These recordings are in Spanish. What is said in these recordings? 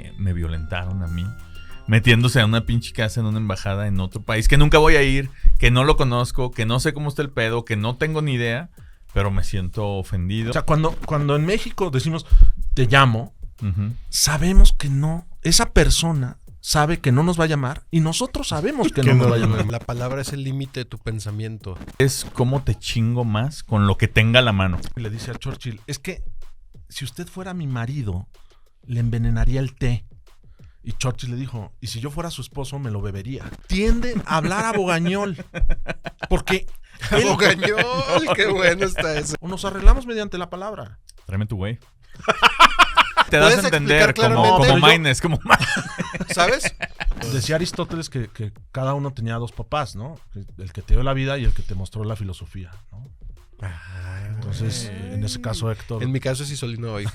que me violentaron a mí, metiéndose a una pinche casa en una embajada en otro país que nunca voy a ir, que no lo conozco, que no sé cómo está el pedo, que no tengo ni idea, pero me siento ofendido. O sea, cuando en México decimos te llamo, sabemos que no, esa persona sabe que no nos va a llamar y nosotros sabemos que no nos va a llamar. La palabra es el límite de tu pensamiento. Es cómo te chingo más con lo que tenga a la mano. Y le dice a Churchill, es que si usted fuera mi marido, le envenenaría el té. Y Churchill le dijo, y si yo fuera su esposo, me lo bebería. Tiende a hablar a bogañol. Porque... ¡Bogañol! ¡Qué bueno está eso! O nos arreglamos mediante la palabra. Tráeme tu güey. Te das a entender como Maines, como ¿sabes? Decía Aristóteles que cada uno tenía dos papás, ¿no? El que te dio la vida y el que te mostró la filosofía, ¿no? Entonces, en ese caso, Héctor... En mi caso es Isolino hoy.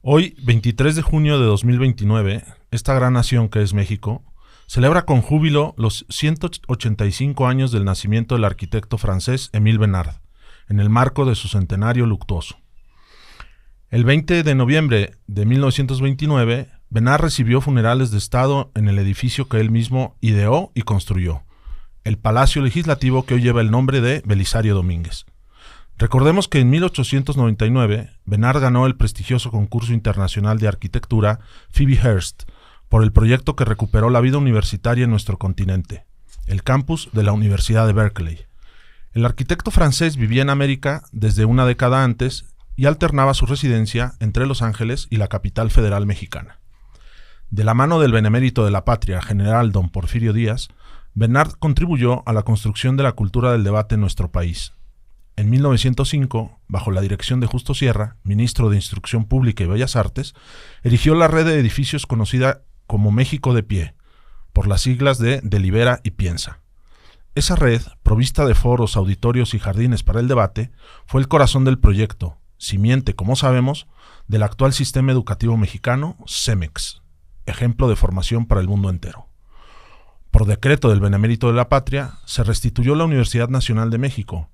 Hoy, 23 de junio de 2029, esta gran nación que es México, celebra con júbilo los 185 años del nacimiento del arquitecto francés Émile Bernard, en el marco de su centenario luctuoso. El 20 de noviembre de 1929, Bernard recibió funerales de Estado en el edificio que él mismo ideó y construyó, el Palacio Legislativo que hoy lleva el nombre de Belisario Domínguez. Recordemos que en 1899, Bernard ganó el prestigioso concurso internacional de arquitectura Phoebe Hearst por el proyecto que recuperó la vida universitaria en nuestro continente, el campus de la Universidad de Berkeley. El arquitecto francés vivía en América desde una década antes y alternaba su residencia entre Los Ángeles y la capital federal mexicana. De la mano del benemérito de la patria, general don Porfirio Díaz, Bernard contribuyó a la construcción de la cultura del debate en nuestro país. En 1905, bajo la dirección de Justo Sierra, ministro de Instrucción Pública y Bellas Artes, erigió la red de edificios conocida como México de Pie, por las siglas de Delibera y Piensa. Esa red, provista de foros, auditorios y jardines para el debate, fue el corazón del proyecto, simiente, como sabemos, del actual sistema educativo mexicano, CEMEX, ejemplo de formación para el mundo entero. Por decreto del Benemérito de la Patria, se restituyó la Universidad Nacional de México,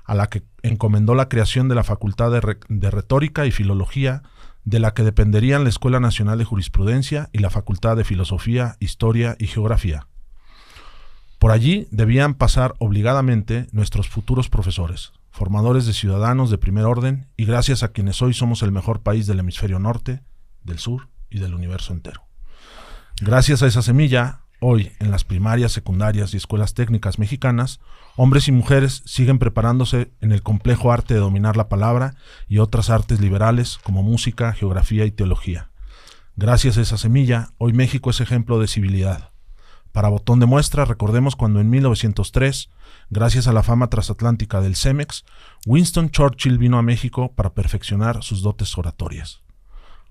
a la que encomendó la creación de la Facultad de Retórica y Filología, de la que dependerían la Escuela Nacional de Jurisprudencia y la Facultad de Filosofía, Historia y Geografía. Por allí debían pasar obligadamente nuestros futuros profesores, formadores de ciudadanos de primer orden y gracias a quienes hoy somos el mejor país del hemisferio norte, del sur y del universo entero. Gracias a esa semilla, hoy en las primarias, secundarias y escuelas técnicas mexicanas, hombres y mujeres siguen preparándose en el complejo arte de dominar la palabra y otras artes liberales como música, geografía y teología. Gracias a esa semilla, hoy México es ejemplo de civilidad. Para botón de muestra, recordemos cuando en 1903, gracias a la fama transatlántica del CEMEX, Winston Churchill vino a México para perfeccionar sus dotes oratorias.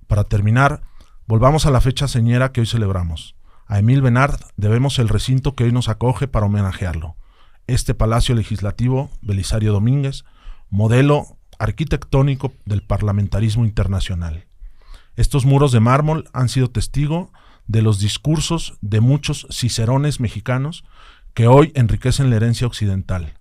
Para terminar, volvamos a la fecha señera que hoy celebramos. A Émile Bernard debemos el recinto que hoy nos acoge para homenajearlo. Este Palacio Legislativo, Belisario Domínguez, modelo arquitectónico del parlamentarismo internacional. Estos muros de mármol han sido testigo de los discursos de muchos cicerones mexicanos que hoy enriquecen la herencia occidental,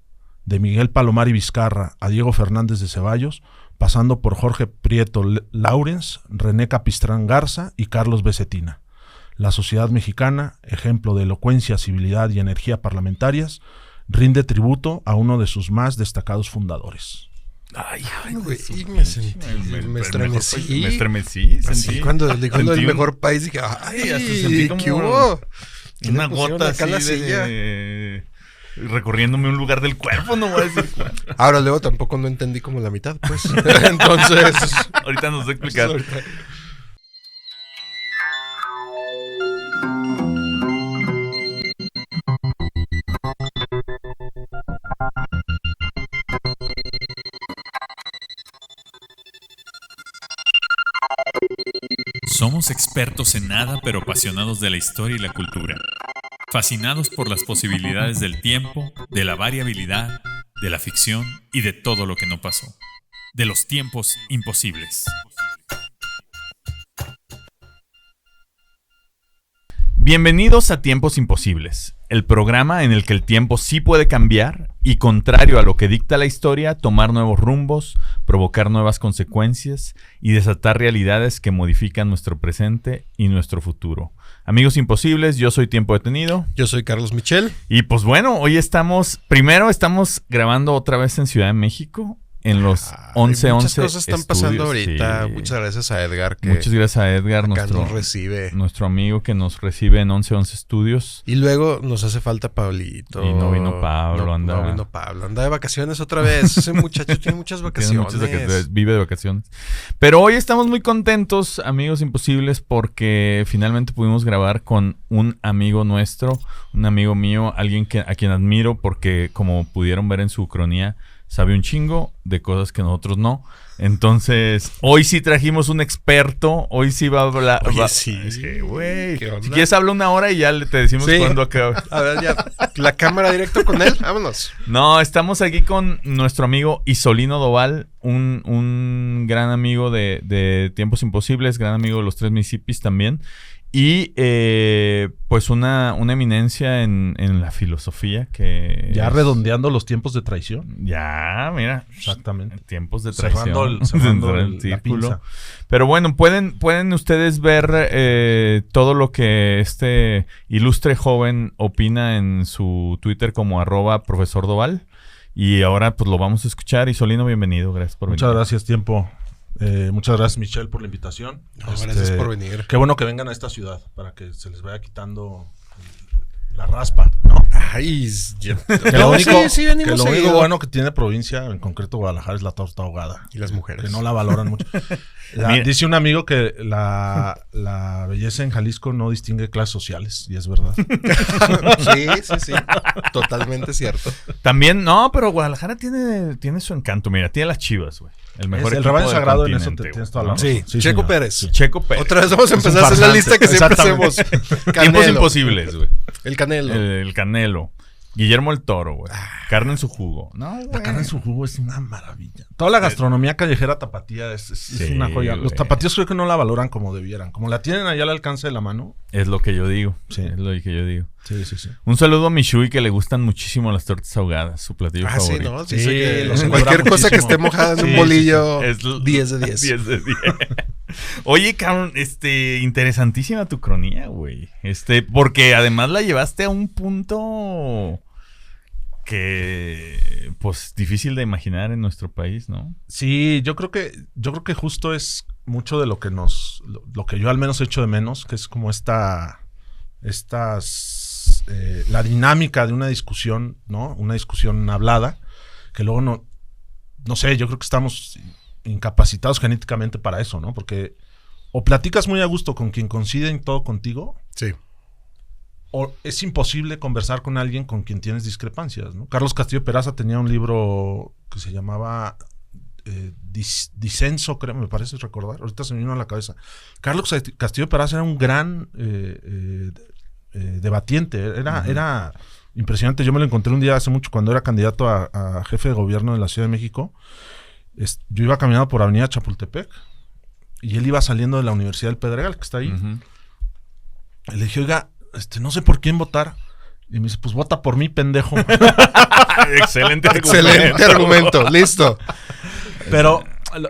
de Miguel Palomar y Vizcarra a Diego Fernández de Ceballos, pasando por Jorge Prieto Laurens, René Capistrán Garza y Carlos B. Cetina. La sociedad mexicana, ejemplo de elocuencia, civilidad y energía parlamentarias, rinde tributo a uno de sus más destacados fundadores. Ay, güey, me estremecí. Me estremecí. Así, cuando dijo el mejor país, dije, ay, hasta sentí como ¿qué hubo? Una gota así de recorriéndome un lugar del cuerpo, no voy a decir. Ahora luego tampoco no entendí como la mitad, pues. Entonces, ahorita nos voy a explicar. Somos expertos en nada, pero apasionados de la historia y la cultura. Fascinados por las posibilidades del tiempo, de la variabilidad, de la ficción y de todo lo que no pasó. De los tiempos imposibles. Bienvenidos a Tiempos Imposibles, el programa en el que el tiempo sí puede cambiar y, contrario a lo que dicta la historia, tomar nuevos rumbos, provocar nuevas consecuencias y desatar realidades que modifican nuestro presente y nuestro futuro. Amigos imposibles, yo soy Tiempo Detenido. Yo soy Carlos Michel. Y pues bueno, hoy estamos grabando otra vez en Ciudad de México. En los 11 muchas cosas están pasando ahorita. Sí. Muchas gracias a Edgar. Muchas gracias a Edgar, nuestro amigo que nos recibe en 11 Studios. Y luego nos hace falta Pablito. Y no vino Pablo, No vino Pablo. Anda de vacaciones otra vez. Ese muchacho tiene muchas vacaciones. Vive de vacaciones. Pero hoy estamos muy contentos, amigos imposibles, porque finalmente pudimos grabar con un amigo nuestro, un amigo mío, alguien a quien admiro porque, como pudieron ver en su cronía, sabe un chingo de cosas que nosotros no. Entonces, hoy sí trajimos un experto. Hoy sí va a hablar. Oye, sí, güey. Si quieres, habla una hora y ya te decimos cuándo acaba. A ver, ya. La cámara directo con él. Vámonos. No, estamos aquí con nuestro amigo Isolino Doval, un gran amigo de Tiempos Imposibles, gran amigo de los Tres Mississippis también. Y pues una eminencia en la filosofía que... Ya redondeando los tiempos de traición. Ya, mira. Exactamente. Tiempos de traición. Cerrando el círculo. La Pero bueno, pueden ustedes ver todo lo que este ilustre joven opina en su Twitter como @profesor Doval. Y ahora pues lo vamos a escuchar. Isolino, bienvenido. Gracias por venir. Muchas gracias, Tiempo. Muchas gracias, Michelle, por la invitación. No, gracias por venir. Qué bueno que vengan a esta ciudad para que se les vaya quitando la raspa, ¿no? Ay, que lo único bueno que tiene provincia, en concreto Guadalajara, es la torta ahogada. Y las mujeres. Que no la valoran mucho. Dice un amigo que la belleza en Jalisco no distingue clases sociales, y es verdad. Sí. Totalmente cierto. También, no, pero Guadalajara tiene su encanto. Mira, tiene las Chivas, güey. El rebaño sagrado en eso tienes toda la razón. Sí, Checo Pérez. Sí. Checo Pérez. Otra vez vamos a empezar a hacer la lista que siempre hacemos. Tiempos imposibles, güey. El Canelo. El Canelo. Guillermo el Toro, güey. Carne en su jugo. No, güey. La carne en su jugo es una maravilla. Toda la gastronomía callejera tapatía es una joya. Güey. Los tapatíos creo que no la valoran como debieran. Como la tienen allá al alcance de la mano. Es lo que yo digo. Sí. Es lo que yo digo. Sí. Un saludo a Mishui, que le gustan muchísimo las tortas ahogadas. Su platillo favorito. Sí, cualquier cosa que esté mojada en un bolillo, es 10 de 10. 10 de 10. Oye, cabrón, interesantísima tu cronía, güey. Porque además la llevaste a un punto que, pues, difícil de imaginar en nuestro país, ¿no? Sí, yo creo que justo es mucho de lo que lo que yo al menos echo de menos, que es como la dinámica de una discusión, ¿no? Una discusión hablada, que luego no sé, yo creo que estamos incapacitados genéticamente para eso, ¿no? Porque o platicas muy a gusto con quien coincide en todo contigo, sí, o es imposible conversar con alguien con quien tienes discrepancias, ¿no? Carlos Castillo Peraza tenía un libro que se llamaba Disenso, creo, me parece recordar. Ahorita se me vino a la cabeza. Carlos Castillo Peraza era un gran debatiente. Era impresionante. Yo me lo encontré un día hace mucho cuando era candidato a jefe de gobierno de la Ciudad de México. Yo iba caminando por Avenida Chapultepec y él iba saliendo de la Universidad del Pedregal, que está ahí. Uh-huh. Y le dije, oiga, no sé por quién votar. Y me dice, pues vota por mí, pendejo. Excelente argumento. Listo. Pero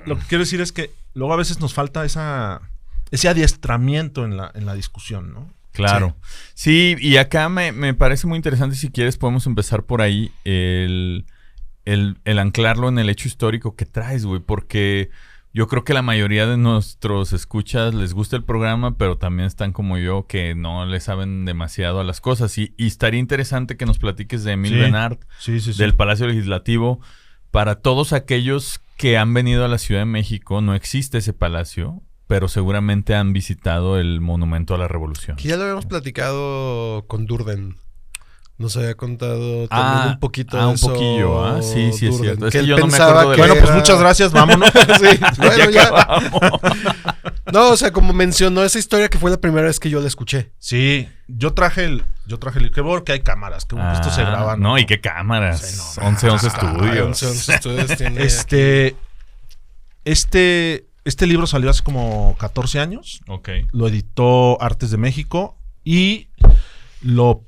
lo que quiero decir es que luego a veces nos falta ese adiestramiento en la discusión, ¿no? Claro. Sí, y acá me parece muy interesante, si quieres podemos empezar por ahí, el anclarlo en el hecho histórico que traes, güey, porque yo creo que la mayoría de nuestros escuchas les gusta el programa, pero también están como yo, que no le saben demasiado a las cosas. Y estaría interesante que nos platiques de Emil Benard, del Palacio Legislativo. Para todos aquellos que han venido a la Ciudad de México, no existe ese palacio, pero seguramente han visitado el Monumento a la Revolución. Que ya lo habíamos platicado con Durden. Nos había contado también un poquito de eso. Un poquillo, sí, es cierto. Es que yo no me acuerdo de Bueno, pues muchas gracias, vámonos. Sí, bueno, ya. No, o sea, como mencionó esa historia que fue la primera vez que yo la escuché. Sí, yo traje el qué bueno que hay cámaras, que bueno que esto se graba. No, y qué cámaras. Sí, 11 Studios. 11 Studios tiene Este libro salió hace como 14 años. Ok. Lo editó Artes de México y lo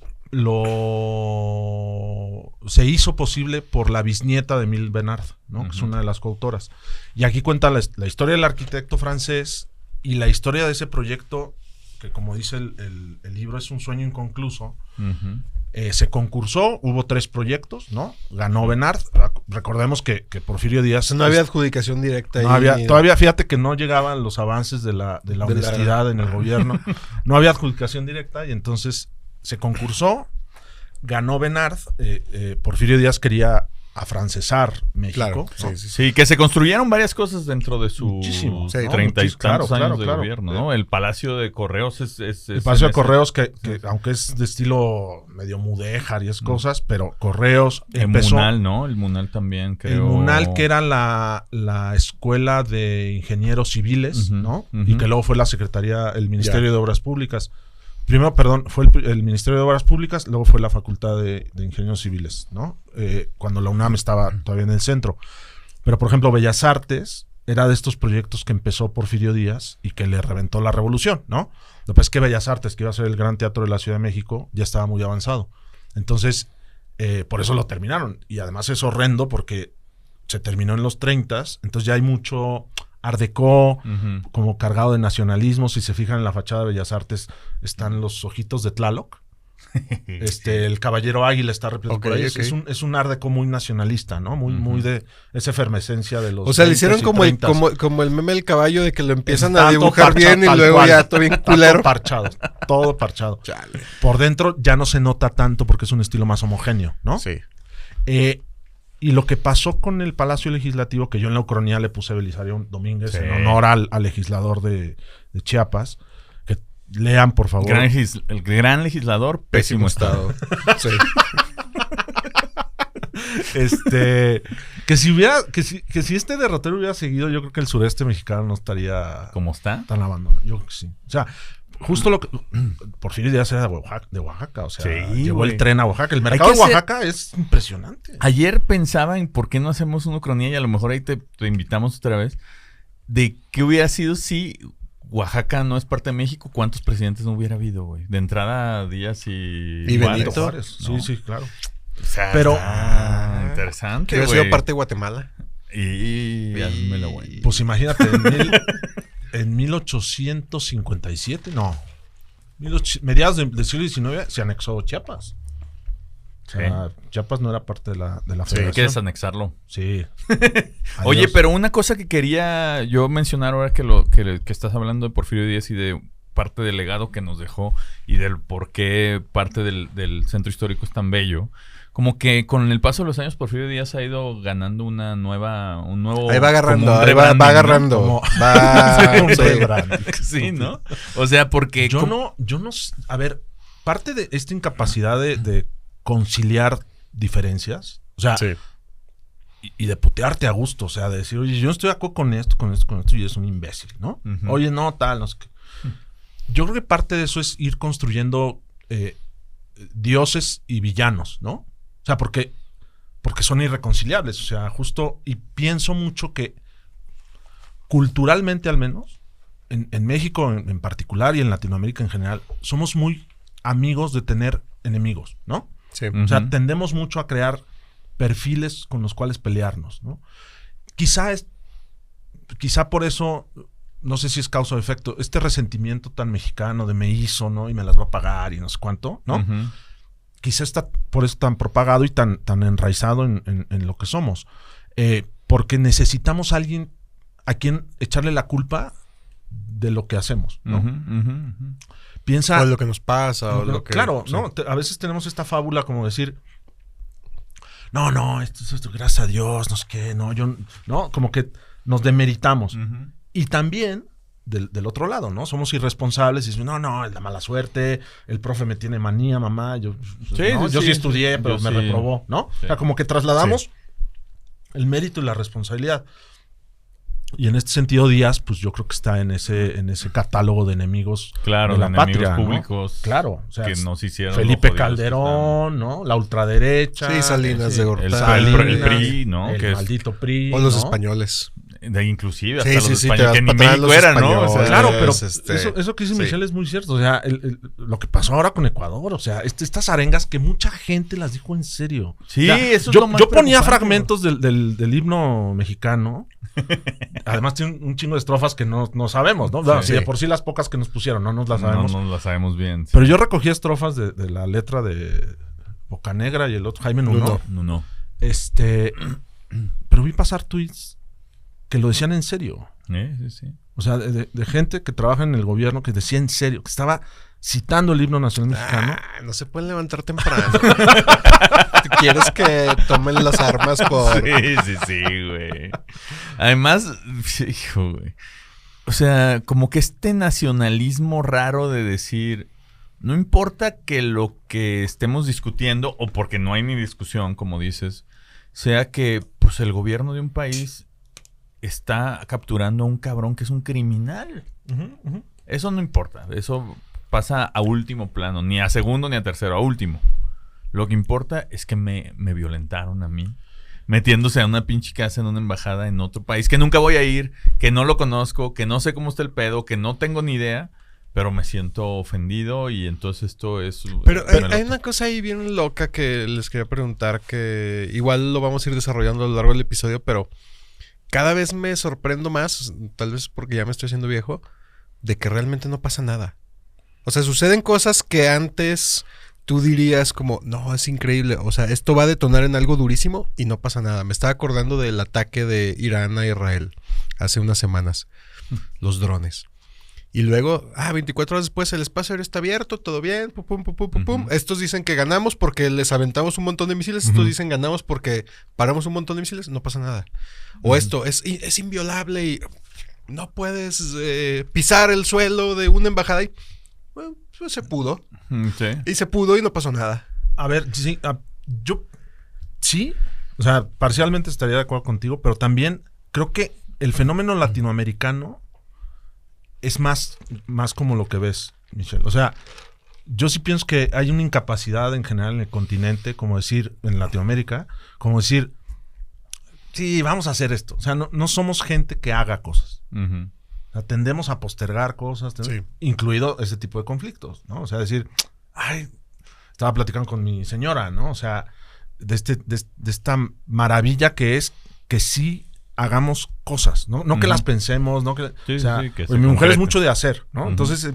se hizo posible por la bisnieta de Emile Bernard, ¿no? Que es una de las coautoras. Y aquí cuenta la historia del arquitecto francés y la historia de ese proyecto, que como dice el libro, es un sueño inconcluso. Se concursó, hubo 3 proyectos, ¿no? Ganó Bernard. Recordemos que Porfirio Díaz... No había adjudicación directa. No había, todavía, fíjate que no llegaban los avances de la honestidad en el gobierno. No había adjudicación directa y entonces se concursó, ganó Bernard. Porfirio Díaz quería afrancesar México. Claro, Sí, que se construyeron varias cosas dentro de sus Muchísimo. 30 y tantos años de claro. gobierno, ¿no? El Palacio de Correos el Palacio de Correos, que aunque es de estilo medio mudéjar y es cosas, pero Correos el empezó... Munal, ¿no? El Munal también, creo. El Munal, que era la escuela de ingenieros civiles, ¿no? Y que luego fue la Secretaría, el Ministerio de Obras Públicas. Primero, fue el Ministerio de Obras Públicas, luego fue la Facultad de Ingenieros Civiles, ¿no? Cuando la UNAM estaba todavía en el centro. Pero, por ejemplo, Bellas Artes era de estos proyectos que empezó Porfirio Díaz y que le reventó la revolución, ¿no? Lo que pasa es que Bellas Artes, que iba a ser el gran teatro de la Ciudad de México, ya estaba muy avanzado. Entonces, por eso lo terminaron. Y además es horrendo porque se terminó en los 30s, entonces ya hay mucho Art Deco, como cargado de nacionalismo. Si se fijan en la fachada de Bellas Artes, están los ojitos de Tlaloc. El Caballero Águila está repleto por ahí. Okay. Es un Art Deco muy nacionalista, ¿no? Muy de esa efervescencia de los... O sea, le hicieron como el meme del caballo, de que lo empiezan a dibujar bien y luego ya todo bien culero. Todo parchado. Chale. Por dentro ya no se nota tanto porque es un estilo más homogéneo, ¿no? Sí. Y lo que pasó con el Palacio Legislativo, que yo en la Ucronía le puse Belisario Domínguez en honor al legislador de Chiapas, que lean, por favor. El gran legislador, pésimo estado. Sí. Que si este derrotero hubiera seguido, yo creo que el sureste mexicano no estaría ¿Cómo está? tan abandonado. Yo creo que sí. O sea, justo lo que Porfirio Díaz era de Oaxaca, o sea, llevó el tren a Oaxaca. El mercado de Oaxaca es impresionante. Ayer pensaba en por qué no hacemos una cronía, y a lo mejor ahí te invitamos otra vez, de qué hubiera sido si Oaxaca no es parte de México. ¿Cuántos presidentes no hubiera habido, güey? De entrada, Díaz y Benito Juárez. ¿no? Sí, claro. O sea, pero interesante, que hubiera sido parte de Guatemala. Házmelo, güey. Pues imagínate, en 1857, no. Mediados del siglo XIX se anexó Chiapas. O sea, Chiapas no era parte de la federación. Hay que desanexarlo. Sí. Oye, pero una cosa que quería yo mencionar ahora que estás hablando de Porfirio Díaz y de parte del legado que nos dejó y del por qué parte del centro histórico es tan bello. Como que con el paso de los años Porfirio Díaz ha ido ganando un nuevo... Ahí va agarrando, va agarrando. Sí, ¿no? O sea, porque... Yo no... A ver, parte de esta incapacidad de conciliar diferencias, o sea, y de putearte a gusto, o sea, de decir, oye, yo no estoy de acuerdo con esto, y es un imbécil, ¿no? Oye, no, tal, no sé qué. Yo creo que parte de eso es ir construyendo dioses y villanos, ¿no? O sea, porque son irreconciliables. O sea, justo, y pienso mucho que culturalmente al menos, en México en particular y en Latinoamérica en general, somos muy amigos de tener enemigos, ¿no? Sí. O sea, tendemos mucho a crear perfiles con los cuales pelearnos, ¿no? Quizá por eso, no sé si es causa o efecto, este resentimiento tan mexicano de me hizo, ¿no? Y me las va a pagar y no sé cuánto, ¿no? Quizá está por eso tan propagado y tan enraizado en lo que somos. Porque necesitamos a alguien a quien echarle la culpa de lo que hacemos, ¿no? Piensa... O lo que nos pasa, o lo que... Claro, sí. ¿no? A veces tenemos esta fábula como decir... No, esto, gracias a Dios, no sé qué, no, yo... No, como que nos demeritamos. Y también... Del otro lado, ¿no? Somos irresponsables y decimos, no, es la mala suerte, el profe me tiene manía, mamá, yo sí estudié, pero me reprobó, ¿no? Sí. O sea, como que trasladamos el mérito y la responsabilidad. Y en este sentido, Díaz, pues yo creo que está en ese catálogo de enemigos de la patria, públicos, ¿no? Claro, o sea, que nos hicieron Felipe Calderón, ¿no? La ultraderecha. Sí, Salinas de Gortari. El PRI, ¿no? El maldito PRI. O los españoles. Inclusive hasta Sí, los sí, sí, españoles, te que vas ni para atrás México los era, ¿no? O sea, españoles. Claro, pero eso que dice sí. Michelle es muy cierto. O sea, lo que pasó ahora con Ecuador, o sea, estas arengas que mucha gente las dijo en serio. sí, O sea, eso es yo lo más ponía preocupante. fragmentos del himno mexicano. Además tiene un chingo de estrofas que no sabemos, ¿no? Bueno, Sí. si de por sí las pocas que nos pusieron no nos las No, sabemos. no la sabemos bien. Sí. Pero yo recogía estrofas de la letra de Bocanegra y el otro, Jaime Nuno. No. Pero vi pasar tweets que lo decían en serio. Sí. O sea, de gente que trabaja en el gobierno que decía en serio, que estaba citando el himno nacional mexicano. No se pueden levantar temprano. ¿Tú quieres que tomen las armas por...? Sí, güey. Además, hijo, güey. O sea, como que este nacionalismo raro de decir, no importa que lo que estemos discutiendo, o porque no hay ni discusión, como dices, sea que pues el gobierno de un país está capturando a un cabrón que es un criminal. Eso no importa. Eso pasa a último plano. Ni a segundo ni a tercero, a último. Lo que importa es que me violentaron a mí. Metiéndose a una pinche casa en una embajada en otro país que nunca voy a ir, que no lo conozco, que no sé cómo está el pedo, que no tengo ni idea, pero me siento ofendido y entonces esto es... Pero hay una cosa ahí bien loca que les quería preguntar, que igual lo vamos a ir desarrollando a lo largo del episodio, pero cada vez me sorprendo más, tal vez porque ya me estoy haciendo viejo, de que realmente no pasa nada. O sea, suceden cosas que antes tú dirías como, no, es increíble. O sea, esto va a detonar en algo durísimo y no pasa nada. Me estaba acordando del ataque de Irán a Israel hace unas semanas. Los drones. Y luego, 24 horas después el espacio aéreo está abierto, todo bien, pum, pum, pum, pum, pum. Estos dicen que ganamos porque les aventamos un montón de misiles. Estos dicen ganamos porque paramos un montón de misiles. No pasa nada. O esto es inviolable y no puedes pisar el suelo de una embajada y... Bueno, pues se pudo. Sí. Y se pudo y no pasó nada. A ver, sí, yo sí, o sea, parcialmente estaría de acuerdo contigo, pero también creo que el fenómeno latinoamericano es más como lo que ves, Michelle. O sea, yo sí pienso que hay una incapacidad en general en el continente, como decir, en Latinoamérica, como decir, sí, vamos a hacer esto. O sea, no somos gente que haga cosas. O sea, tendemos a postergar cosas, Sí. incluido ese tipo de conflictos, ¿no? O sea, decir, estaba platicando con mi señora, ¿no? O sea, de esta maravilla que es que sí hagamos cosas, ¿no? No que las pensemos, no que... Sí, o sea, sí, que pues se mi mujer es concreten. mucho de hacer, ¿no? Entonces,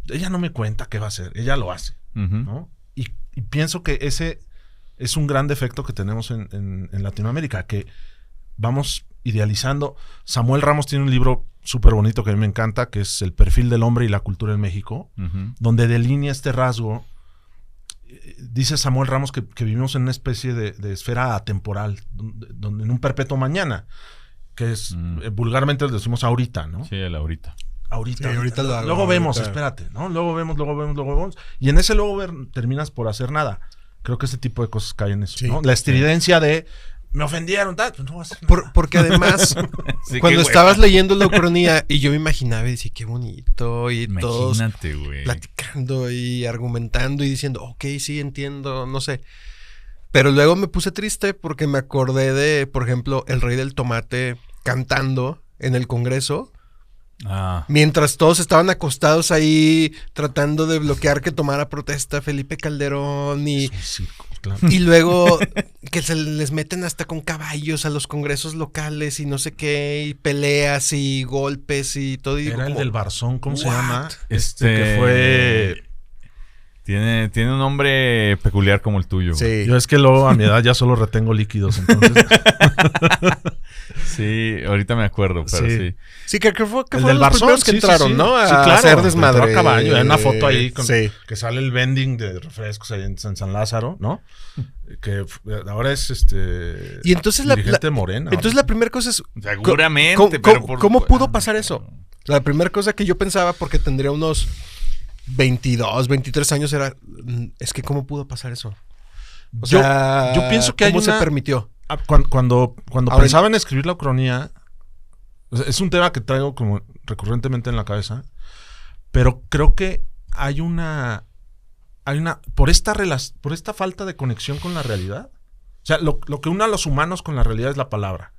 ella no me cuenta qué va a hacer, ella lo hace, ¿no? Y pienso que ese es un gran defecto que tenemos en Latinoamérica, que vamos idealizando. Samuel Ramos tiene un libro súper bonito que a mí me encanta, que es El perfil del hombre y la cultura en México, donde delinea este rasgo. Dice Samuel Ramos que vivimos en una especie de esfera atemporal, donde en un perpetuo mañana, que es vulgarmente lo decimos ahorita, ¿no? Sí, el ahorita. Ahorita, Sí, ahorita lo hago, luego vemos, ahorita. espérate, ¿no? Luego vemos. Y en ese luego ver terminas por hacer nada. Creo que ese tipo de cosas caen en eso, Sí. ¿no? La estridencia de me ofendieron, tal, pues no voy a hacer nada. Porque además, Sí, cuando qué estabas hueva. leyendo la ucronía y yo me imaginaba y decía, qué bonito, y todos Imagínate, güey. platicando y argumentando y diciendo, ok, sí, entiendo, no sé. Pero luego me puse triste porque me acordé de, por ejemplo, el Rey del Tomate cantando en el Congreso, mientras todos estaban acostados ahí tratando de bloquear que tomara protesta Felipe Calderón y... Es un circo, claro. Y luego que se les meten hasta con caballos a los congresos locales y no sé qué, y peleas y golpes y todo. Y digo, Era el como, del Barzón, ¿cómo se ¿what? llama? Este Que fue... Tiene un nombre peculiar como el tuyo. güey. Sí. Yo es que luego a mi edad ya solo retengo líquidos, entonces... Sí, ahorita me acuerdo, pero Sí. sí. Sí, que fue El fueron del los Barzón, primeros que entraron, ¿no? A Sí, claro, hacer desmadre. entró a caballo, hay una foto ahí con, Sí. que sale el vending de refrescos ahí en San Lázaro, ¿no? Que ahora es Y entonces dirigente de Morena. entonces la primera cosa es... Seguramente, ¿Cómo, pero por cómo supuesto. pudo pasar eso? La primera cosa que yo pensaba, porque tendría unos 22, 23 años, era... Es que ¿cómo pudo pasar eso? O Yo- sea, yo pienso que hay ¿cómo se una- permitió? Cuando Ahora- pensaba en escribir la ucronía, o sea, es un tema que traigo como recurrentemente en la cabeza, pero creo que hay una por esta falta de conexión con la realidad. O sea, lo que une a los humanos con la realidad es la palabra.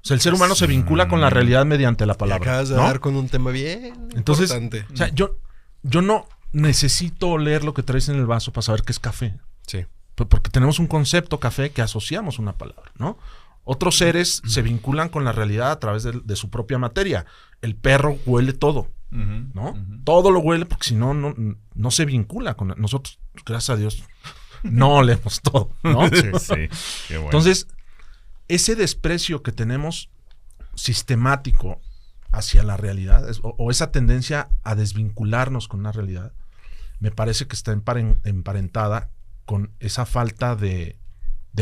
O sea, el ser humano se vincula con la realidad mediante la Y palabra. acabas de ¿no? dar con un tema bien Entonces, importante. o sea, yo no necesito oler lo que traes en el vaso para saber que es café. Sí. Porque tenemos un concepto café que asociamos una palabra, ¿no? Otros seres se vinculan con la realidad a través de su propia materia. El perro huele todo, ¿no? Todo lo huele porque si no, no se vincula con nosotros. Gracias a Dios, no olemos todo, ¿no? Sí, qué bueno. Entonces, ese desprecio que tenemos sistemático hacia la realidad o esa tendencia a desvincularnos con una realidad, me parece que está emparentada con esa falta de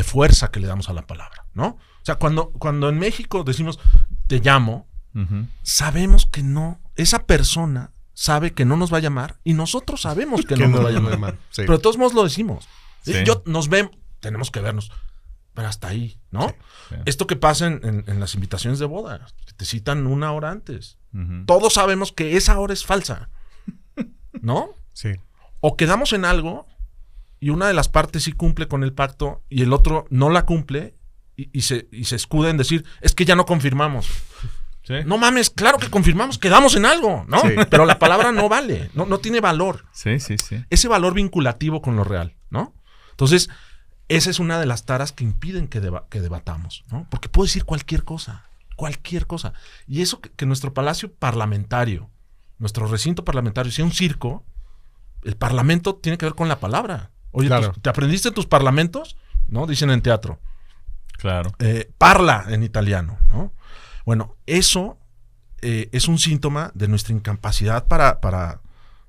fuerza que le damos a la palabra, ¿no? O sea, cuando en México decimos te llamo, sabemos que no, esa persona sabe que no nos va a llamar y nosotros sabemos que no nos va a llamar. Sí. Pero de todos modos lo decimos. Sí. Nos vemos, tenemos que vernos, pero hasta ahí, ¿no? Sí. Esto que pasa en las invitaciones de boda, que te citan 1 hora antes. Todos sabemos que esa hora es falsa, ¿no? Sí. O quedamos en algo y una de las partes sí cumple con el pacto y el otro no la cumple y se escuda en decir, es que ya no confirmamos. ¿Sí? No mames, claro que confirmamos, quedamos en algo, ¿no? Sí. Pero la palabra no vale, no tiene valor. Sí. Ese valor vinculativo con lo real, ¿no? Entonces, esa es una de las taras que impiden que debatamos, ¿no? Porque puedo decir cualquier cosa. Y eso que nuestro palacio parlamentario, nuestro recinto parlamentario sea un circo, el parlamento tiene que ver con la palabra. Oye, Claro. ¿te aprendiste tus parlamentos? ¿No? Dicen en teatro. Claro. Parla en italiano, ¿no? Bueno, eso es un síntoma de nuestra incapacidad para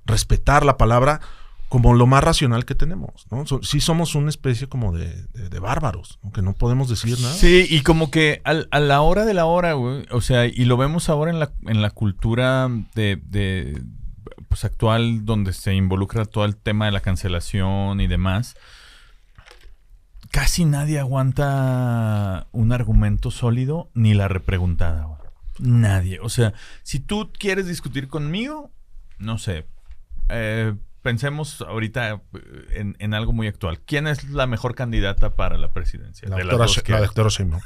respetar la palabra como lo más racional que tenemos, ¿no? Sí somos una especie como de bárbaros, ¿no? Que no podemos decir nada. Sí, y como que a la hora de la hora, güey, o sea, y lo vemos ahora en la cultura de pues actual, donde se involucra todo el tema de la cancelación y demás, casi nadie aguanta un argumento sólido ni la repreguntada, güey. Nadie. O sea, si tú quieres discutir conmigo, no sé, pensemos ahorita en algo muy actual. ¿Quién es la mejor candidata para la presidencia? La De las dos que hay, doctora Sheinbaum.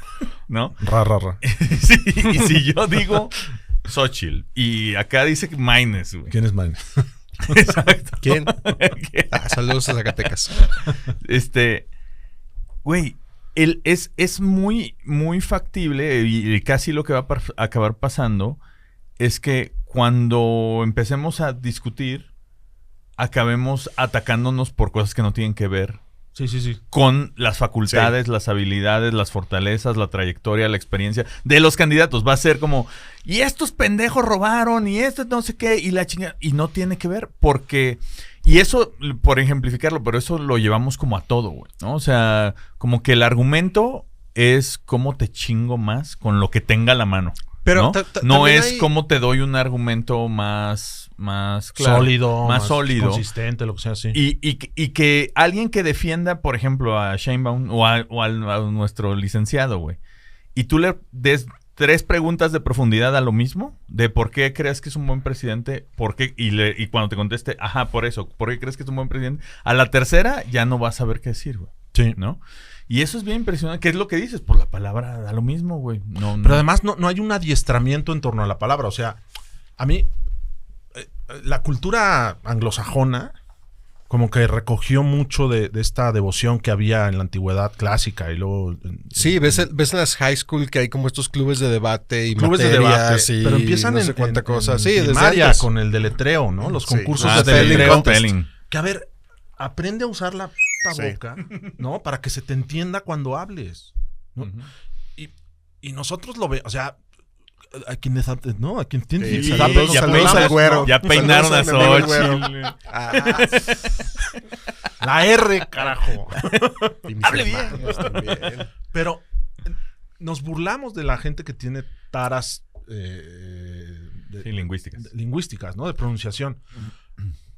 ¿no? Ra. Sí, y si yo digo Xochitl y acá dice Maynes, güey. ¿Quién es Mine? Exacto. ¿Quién? Saludos a Zacatecas. Güey, es muy, muy factible y casi lo que va a acabar pasando es que cuando empecemos a discutir, acabemos atacándonos por cosas que no tienen que ver Sí. con las facultades, las habilidades, las fortalezas, la trayectoria, la experiencia de los candidatos. Va a ser como, y estos pendejos robaron, y esto no sé qué, y la chingada. Y no tiene que ver porque... Y eso, por ejemplificarlo, pero eso lo llevamos como a todo, güey, ¿no? O sea, como que el argumento es cómo te chingo más con lo que tenga a la mano. Pero ¿no? No también es hay... cómo te doy un argumento más claro, Sólido, más sólido. consistente, lo que sea así. Y que alguien que defienda, por ejemplo, a Sheinbaum o a nuestro licenciado, güey, y tú le des 3 preguntas de profundidad a lo mismo, de por qué crees que es un buen presidente, por qué, y cuando te conteste, ajá, por eso, ¿por qué crees que es un buen presidente? A la tercera ya no vas a saber qué decir, güey. Sí. ¿No? Y eso es bien impresionante. ¿Qué es lo que dices? Por la palabra da lo mismo, güey. No. Pero además no hay un adiestramiento en torno a la palabra. O sea, a mí, la cultura anglosajona como que recogió mucho de esta devoción que había en la antigüedad clásica y luego... Sí, ves en las high school que hay como estos clubes de debate y clubes de materias debate, y pero empiezan no sé cuánta cosa. Sí, desde primaria antes. con el deletreo, ¿no? Los Sí. concursos de Spelling deletreo. contest. Que a ver, aprende a usar la Sí. boca, ¿no? Para que se te entienda cuando hables, ¿no? Ujú. Y nosotros lo vemos, o sea, a quienes, ¿no? A quien tiene Sí, saludos al güero. Ya peinaron a Saludos al güero. Xochitl. Ah, La R, carajo. y mis Hable bien. hermanos también. Pero nos burlamos de la gente que tiene taras Sí, lingüísticas. lingüísticas, ¿no? De pronunciación.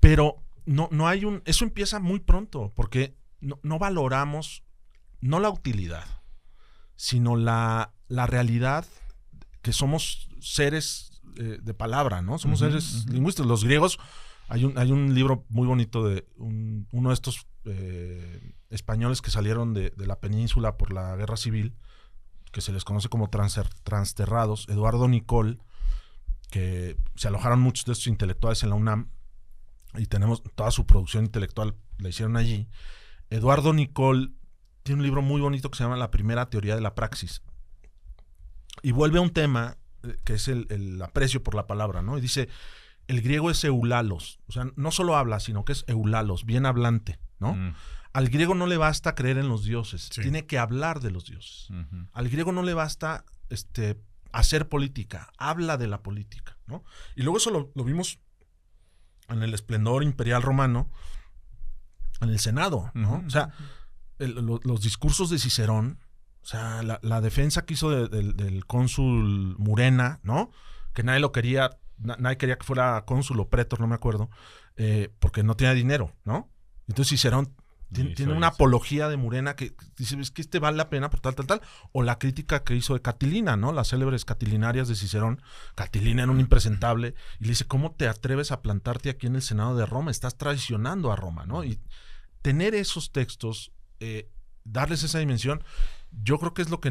Pero no hay un... Eso empieza muy pronto, porque no valoramos, no la utilidad, sino la realidad que somos seres de palabra, ¿no? Somos seres lingüísticos. Los griegos, hay un libro muy bonito de uno de estos españoles que salieron de la península por la guerra civil, que se les conoce como transterrados, Eduardo Nicol, que se alojaron muchos de estos intelectuales en la UNAM, y tenemos toda su producción intelectual, la hicieron allí. Eduardo Nicol tiene un libro muy bonito que se llama La primera teoría de la praxis, y vuelve a un tema que es el aprecio por la palabra, ¿no? Y dice, el griego es eulalos, o sea, no solo habla, sino que es eulalos, bien hablante, ¿no? Al griego no le basta creer en los dioses, tiene que hablar de los dioses. Al griego no le basta hacer política, habla de la política, ¿no? Y luego eso lo vimos en el esplendor imperial romano, en el Senado, ¿no? O sea, los discursos de Cicerón, o sea, la defensa que hizo del cónsul Murena, ¿no? Que nadie lo quería, nadie quería que fuera cónsul o prétor, no me acuerdo, porque no tenía dinero, ¿no? Entonces Cicerón tiene una apología de Murena que dice, es que vale la pena por tal, o la crítica que hizo de Catilina, ¿no? Las célebres Catilinarias de Cicerón. Catilina era un impresentable, y le dice, ¿cómo te atreves a plantarte aquí en el Senado de Roma? Estás traicionando a Roma, ¿no? Y tener esos textos, darles esa dimensión, yo creo que es lo que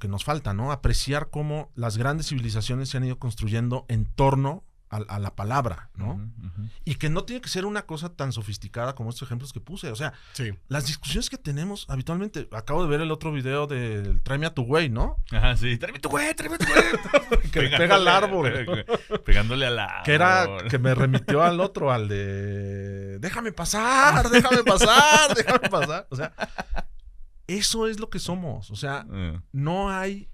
nos falta, ¿no? Apreciar cómo las grandes civilizaciones se han ido construyendo en torno a la palabra, ¿no? Y que no tiene que ser una cosa tan sofisticada como estos ejemplos que puse. O sea, las discusiones que tenemos habitualmente, acabo de ver el otro video del tráeme a tu güey, ¿no? Ajá, sí, tráeme a tu güey. Que le pega al árbol. Pegándole al árbol. Que era, que me remitió al otro, al de déjame pasar, déjame pasar, déjame pasar. O sea, eso es lo que somos. O sea, no hay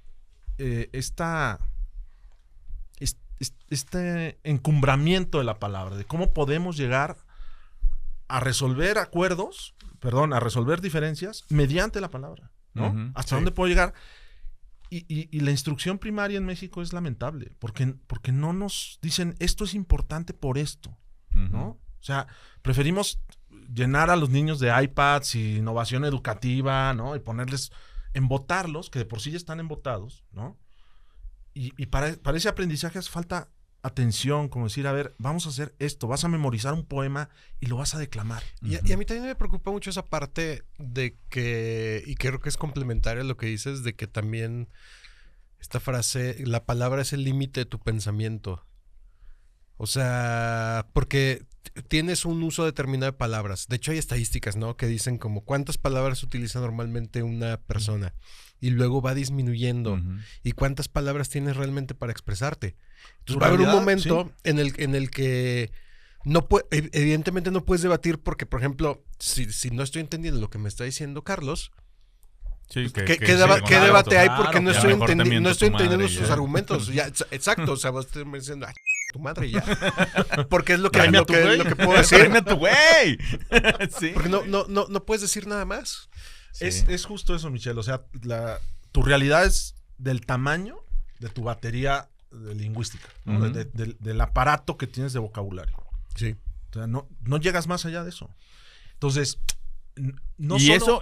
este encumbramiento de la palabra, de cómo podemos llegar a resolver a resolver diferencias mediante la palabra, ¿no? ¿Hasta dónde puedo llegar? Y la instrucción primaria en México es lamentable, porque no nos dicen, esto es importante por esto, ¿no? O sea, preferimos llenar a los niños de iPads y innovación educativa, ¿no? Y embotarlos, que de por sí ya están embotados, ¿no? Y para ese aprendizaje hace falta atención, como decir, a ver, vamos a hacer esto, vas a memorizar un poema y lo vas a declamar. Y a mí también me preocupa mucho esa parte de que, y creo que es complementaria a lo que dices, de que también esta frase, la palabra es el límite de tu pensamiento. O sea, porque tienes un uso determinado de palabras. De hecho, hay estadísticas, ¿no? Que dicen como cuántas palabras utiliza normalmente una persona. Y luego va disminuyendo. ¿Y cuántas palabras tienes realmente para expresarte? Entonces va a haber un momento en el que evidentemente no puedes debatir porque, por ejemplo, si no estoy entendiendo lo que me está diciendo Carlos, ¿qué debate hay? Porque no estoy entendiendo sus argumentos. Ya, exacto, o sea, vos estás diciendo, tu madre ya. Porque es lo que puedo decir. ¡Tráeme a tu güey! Sí. Porque no puedes decir nada más. Sí. Es justo eso, Michelle. O sea, tu realidad es del tamaño de tu batería lingüística, ¿no? Del aparato que tienes de vocabulario. Sí. O sea, no llegas más allá de eso. Entonces,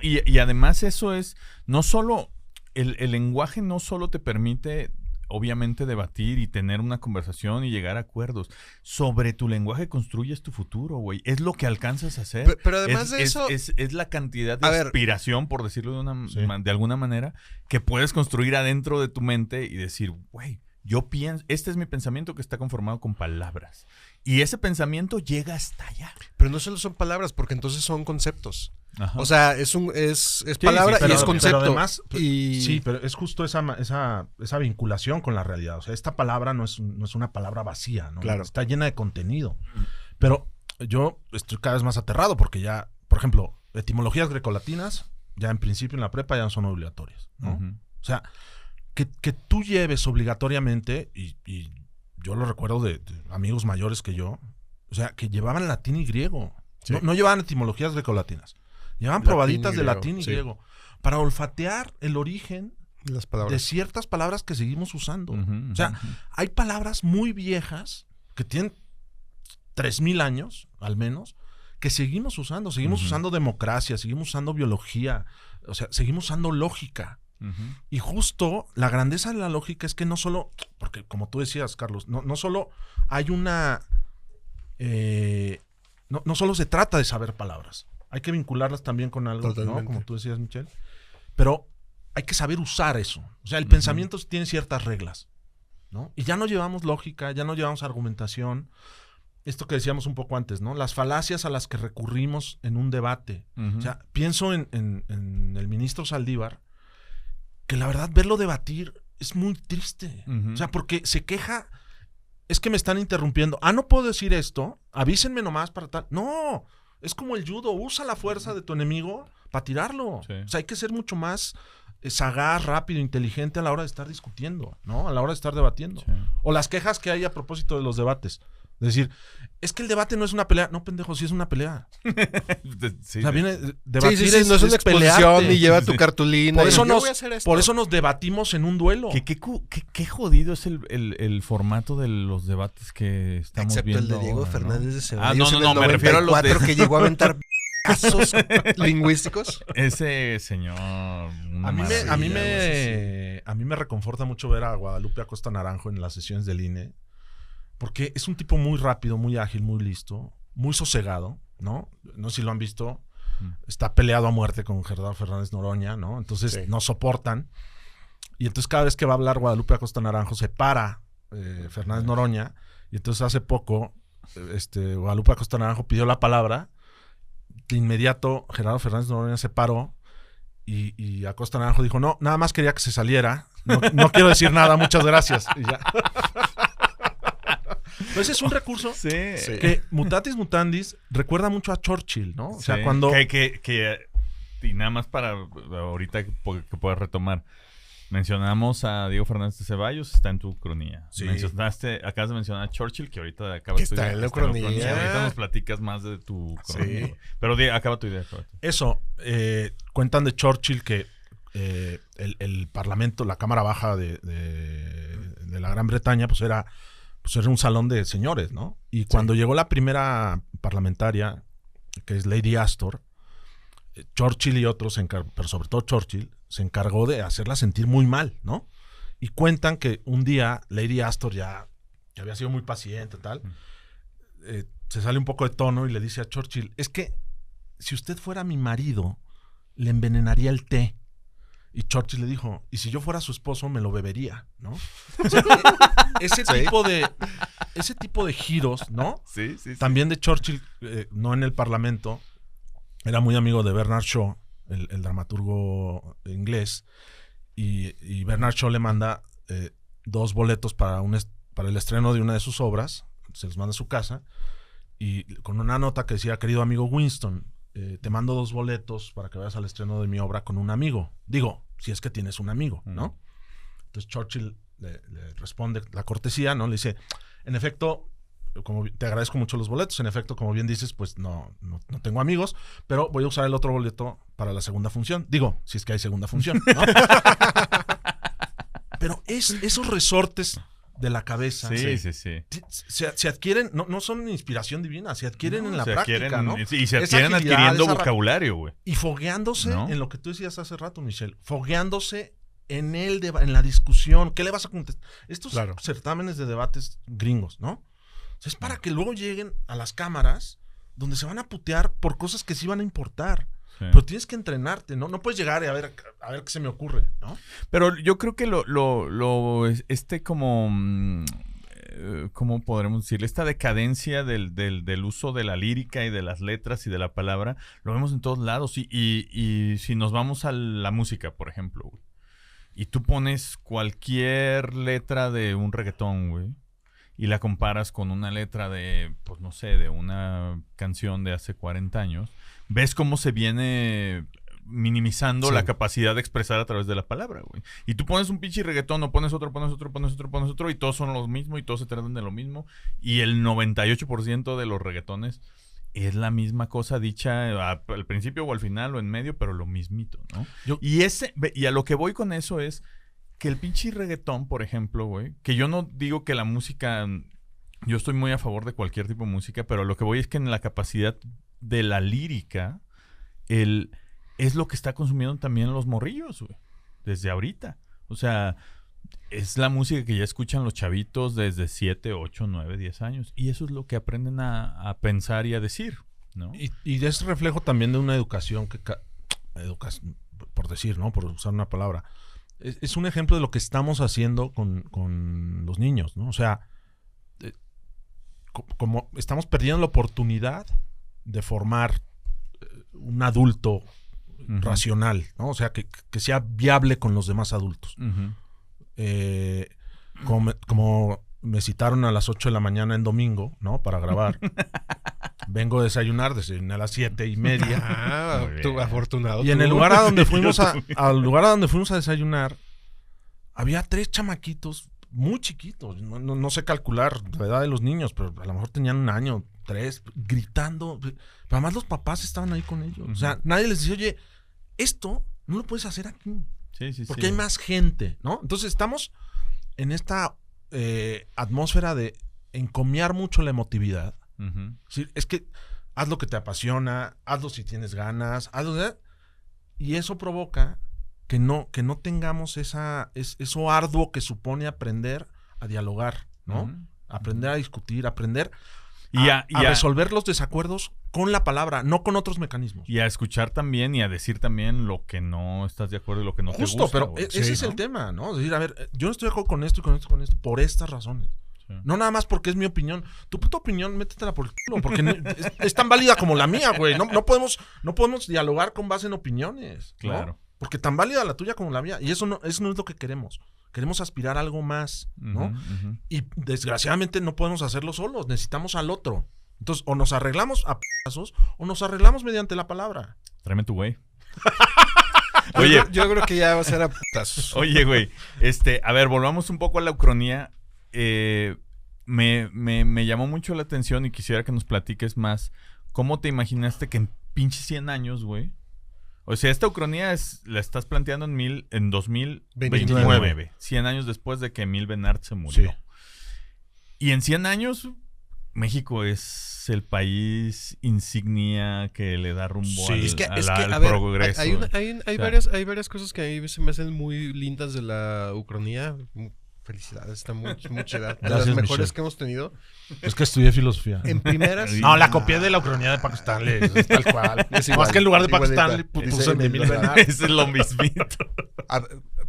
y además eso es, no solo, el lenguaje no solo te permite obviamente debatir y tener una conversación y llegar a acuerdos. Sobre tu lenguaje construyes tu futuro, güey. Es lo que alcanzas a hacer. Pero además de eso... Es la cantidad de inspiración, por decirlo de alguna manera, que puedes construir adentro de tu mente y decir, güey, yo pienso... Este es mi pensamiento que está conformado con palabras. Y ese pensamiento llega hasta allá. Pero no solo son palabras, porque entonces son conceptos. Ajá. O sea, es palabra y es concepto. Pero además, sí, pero es justo esa vinculación con la realidad. O sea, esta palabra no es una palabra vacía, ¿no? Claro. Está llena de contenido. Pero yo estoy cada vez más aterrado porque ya, por ejemplo, etimologías grecolatinas, ya en principio en la prepa ya no son obligatorias, ¿no? O sea, que tú lleves obligatoriamente, y yo lo recuerdo de amigos mayores que yo, o sea, que llevaban latín y griego. Sí. No llevaban etimologías grecolatinas. Llevaban probaditas de latín y griego para olfatear el origen de ciertas palabras que seguimos usando. O sea, hay palabras muy viejas que tienen 3,000 años, al menos, que seguimos usando. Seguimos usando democracia, seguimos usando biología, o sea, seguimos usando lógica. Y justo la grandeza de la lógica es que no solo, porque como tú decías, Carlos, no solo hay una... no solo se trata de saber palabras. Hay que vincularlas también con algo, ¿no? Como tú decías, Michelle. Pero hay que saber usar eso. O sea, el pensamiento tiene ciertas reglas, ¿no? Y ya no llevamos lógica, ya no llevamos argumentación. Esto que decíamos un poco antes, ¿no? Las falacias a las que recurrimos en un debate. O sea, pienso en el ministro Saldívar, que la verdad verlo debatir es muy triste. O sea, porque se queja, es que me están interrumpiendo. No puedo decir esto, avísenme nomás para tal. No, es como el judo, usa la fuerza de tu enemigo para tirarlo. Sí. O sea, hay que ser mucho más sagaz, rápido, inteligente a la hora de estar discutiendo, ¿no? A la hora de estar debatiendo. Sí. O las quejas que hay a propósito de los debates. Es decir, es que el debate no es una pelea. No, pendejo, sí es una pelea. Sí, O sea, viene Sí, debatir sí, no es una exposición pelearte. ni lleva tu cartulina. Por eso, y yo voy a hacer esto. por eso nos debatimos en un duelo. Qué jodido es el formato de los debates que estamos Excepto viendo el de Diego ahora, ¿no? Fernández de Ceballos. No, en el me refiero a los 94, que llegó a aventar casos lingüísticos. Ese señor. A mí me reconforta mucho ver a Guadalupe Acosta Naranjo en las sesiones del INE, porque es un tipo muy rápido, muy ágil, muy listo, muy sosegado, ¿no? No sé si lo han visto. Está peleado a muerte con Gerardo Fernández Noroña, ¿no? Entonces no soportan. Y entonces cada vez que va a hablar Guadalupe Acosta Naranjo se para Fernández Noroña. Y entonces hace poco Guadalupe Acosta Naranjo pidió la palabra. De inmediato Gerardo Fernández Noroña se paró y Acosta Naranjo dijo, no, nada más quería que se saliera. No quiero decir nada, muchas gracias. Y ya. Pues es un recurso que mutatis mutandis recuerda mucho a Churchill, ¿no? O sea, cuando... y nada más para ahorita que puedas retomar. Mencionamos a Diego Fernández de Ceballos, está en tu cronía. Sí. Acabas de mencionar a Churchill, que ahorita acaba Que está en la cronía. Ahorita nos platicas más de tu cronía. Sí. Pero acaba tu idea. Eso, cuentan de Churchill que el Parlamento, la Cámara Baja de la Gran Bretaña, pues era un salón de señores, ¿no? Y cuando llegó la primera parlamentaria, que es Lady Astor, Churchill y otros, pero sobre todo Churchill, se encargó de hacerla sentir muy mal, ¿no? Y cuentan que un día Lady Astor ya había sido muy paciente, tal, se sale un poco de tono y le dice a Churchill, es que si usted fuera mi marido, le envenenaría el té. Y Churchill le dijo, y si yo fuera su esposo, me lo bebería, ¿no? O sea, ese tipo de giros, ¿no? Sí. También de Churchill, no en el Parlamento, era muy amigo de Bernard Shaw, el dramaturgo inglés, y Bernard Shaw le manda 2 boletos para el estreno de una de sus obras, se los manda a su casa, y con una nota que decía, querido amigo Winston, te mando 2 boletos para que vayas al estreno de mi obra con un amigo. Digo, si es que tienes un amigo, ¿no? Entonces Churchill le responde la cortesía, ¿no? Le dice, en efecto, te agradezco mucho los boletos, en efecto, como bien dices, pues no tengo amigos, pero voy a usar el otro boleto para la segunda función. Digo, si es que hay segunda función, ¿no? Pero esos resortes de la cabeza se adquieren, no son inspiración divina, se adquieren en la práctica, ¿no? Y se adquieren adquiriendo vocabulario, güey. Y fogueándose en lo que tú decías hace rato, Michelle, fogueándose en la discusión. ¿Qué le vas a contestar? Estos certámenes de debates gringos, ¿no? O sea, es para que luego lleguen a las cámaras donde se van a putear por cosas que sí van a importar. Sí. Pero tienes que entrenarte, ¿no? No puedes llegar y a ver qué se me ocurre, ¿no? Pero yo creo que ¿cómo podremos decirle? Esta decadencia del uso de la lírica y de las letras y de la palabra, lo vemos en todos lados. Y si nos vamos a la música, por ejemplo, güey, y tú pones cualquier letra de un reggaetón, güey, y la comparas con una letra de, pues no sé, de una canción de hace 40 años, ves cómo se viene minimizando la capacidad de expresar a través de la palabra, güey. Y tú pones un pinche reggaetón, o pones otro, y todos son lo mismo, y todos se tratan de lo mismo. Y el 98% de los reggaetones es la misma cosa dicha al principio o al final o en medio, pero lo mismito, ¿no? Y a lo que voy con eso es que el pinche reggaetón, por ejemplo, güey, que yo no digo que la música, yo estoy muy a favor de cualquier tipo de música, pero lo que voy es que en la capacidad de la lírica, es lo que está consumiendo también los morrillos, güey, desde ahorita. O sea, es la música que ya escuchan los chavitos desde 7, 8, 9, 10 años. Y eso es lo que aprenden a pensar y a decir, ¿no? Y es reflejo también de una educación por decir, ¿no? Por usar una palabra. Es un ejemplo de lo que estamos haciendo con los niños, ¿no? O sea, como estamos perdiendo la oportunidad de formar un adulto racional, ¿no? O sea, que sea viable con los demás adultos. Como me citaron a las 8 de la mañana en domingo, ¿no? Para grabar. Vengo a desayuné a las 7:30. Ah, tú afortunado. Y en el lugar a donde fuimos al lugar a donde fuimos a desayunar, había 3 chamaquitos muy chiquitos. No sé calcular la edad de los niños, pero a lo mejor tenían 1 año, 3, gritando. Pero además los papás estaban ahí con ellos. O sea, nadie les decía, oye, esto no lo puedes hacer aquí. Porque hay más gente, ¿no? Entonces estamos en esta atmósfera de encomiar mucho la emotividad. Sí, es que haz lo que te apasiona, hazlo si tienes ganas, hazlo, y eso provoca que no tengamos eso arduo que supone aprender a dialogar, ¿no? Aprender a discutir, aprender a resolver los desacuerdos con la palabra, no con otros mecanismos. Y a escuchar también y a decir también lo que no estás de acuerdo y lo que no te gusta. Justo, pero ese es el tema, ¿no? Es decir, a ver, yo no estoy de acuerdo con esto y con esto, por estas razones. Sí. No nada más porque es mi opinión. Tu puta opinión, métetela por el culo, porque es tan válida como la mía, güey. No podemos dialogar con base en opiniones. Claro. ¿No? Porque tan válida la tuya como la mía. Y eso no es lo que queremos. Queremos aspirar a algo más, ¿no? Y desgraciadamente no podemos hacerlo solos. Necesitamos al otro. Entonces, o nos arreglamos a p***azos o nos arreglamos mediante la palabra. Tráeme tu güey. Oye, yo creo que ya va a ser a putazos. Oye, güey, a ver, volvamos un poco a la ucronía. Me llamó mucho la atención y quisiera que nos platiques más. ¿Cómo te imaginaste que en pinches 100 años, güey? O sea, esta ucronía la estás planteando en 2029. 100 años después de que Emil Benard se murió. Sí. Y en 100 años, México es el país insignia que le da rumbo al progreso. Hay varias cosas que a mí se me hacen muy lindas de la ucronía. Felicidades, está mucha edad. De las mejores Michelle. Que hemos tenido. Es que estudié filosofía. En primeras. No, la copié de la ucronía de Paco Stanley. Es tal cual. Es igual, más que en lugar de Paco Stanley puso en Emil Benard. Eso es lo mismito.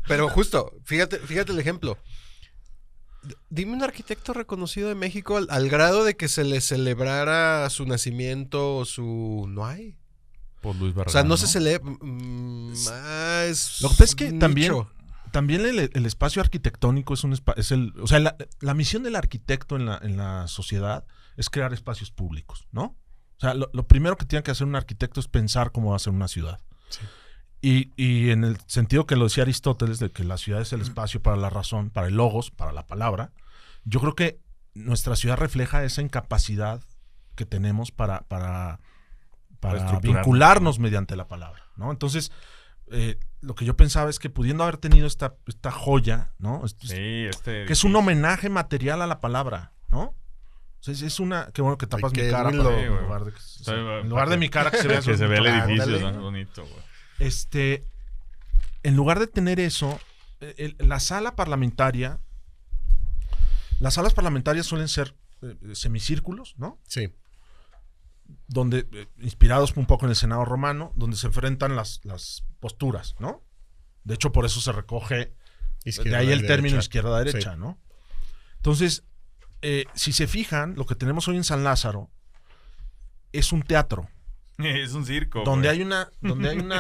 Pero justo, fíjate el ejemplo. Dime un arquitecto reconocido de México al grado de que se le celebrara su nacimiento o su... No hay. Por Luis Barragán. O sea, no se celebra... Lo que pasa es que también el espacio arquitectónico es un espacio... O sea, la misión del arquitecto en la sociedad es crear espacios públicos, ¿no? O sea, lo primero que tiene que hacer un arquitecto es pensar cómo va a ser una ciudad. Sí. Y en el sentido que lo decía Aristóteles, de que la ciudad es el espacio para la razón, para el logos, para la palabra, yo creo que nuestra ciudad refleja esa incapacidad que tenemos para vincularnos mediante la palabra, ¿no? Entonces, lo que yo pensaba es que pudiendo haber tenido esta joya, ¿no? Que es un homenaje material a la palabra, ¿no? O sea, es una... Qué bueno que tapas mi cara en lugar de mi cara que se vea... Que se vea el edificio, ¿no? Bonito, güey. En lugar de tener eso, las salas parlamentarias suelen ser semicírculos, ¿no? Sí. Donde, inspirados un poco en el Senado romano, donde se enfrentan las posturas, ¿no? De hecho, por eso se recoge de ahí el término izquierda-derecha, sí. ¿no? Entonces, si se fijan, lo que tenemos hoy en San Lázaro es un teatro. Es un circo. Donde hay una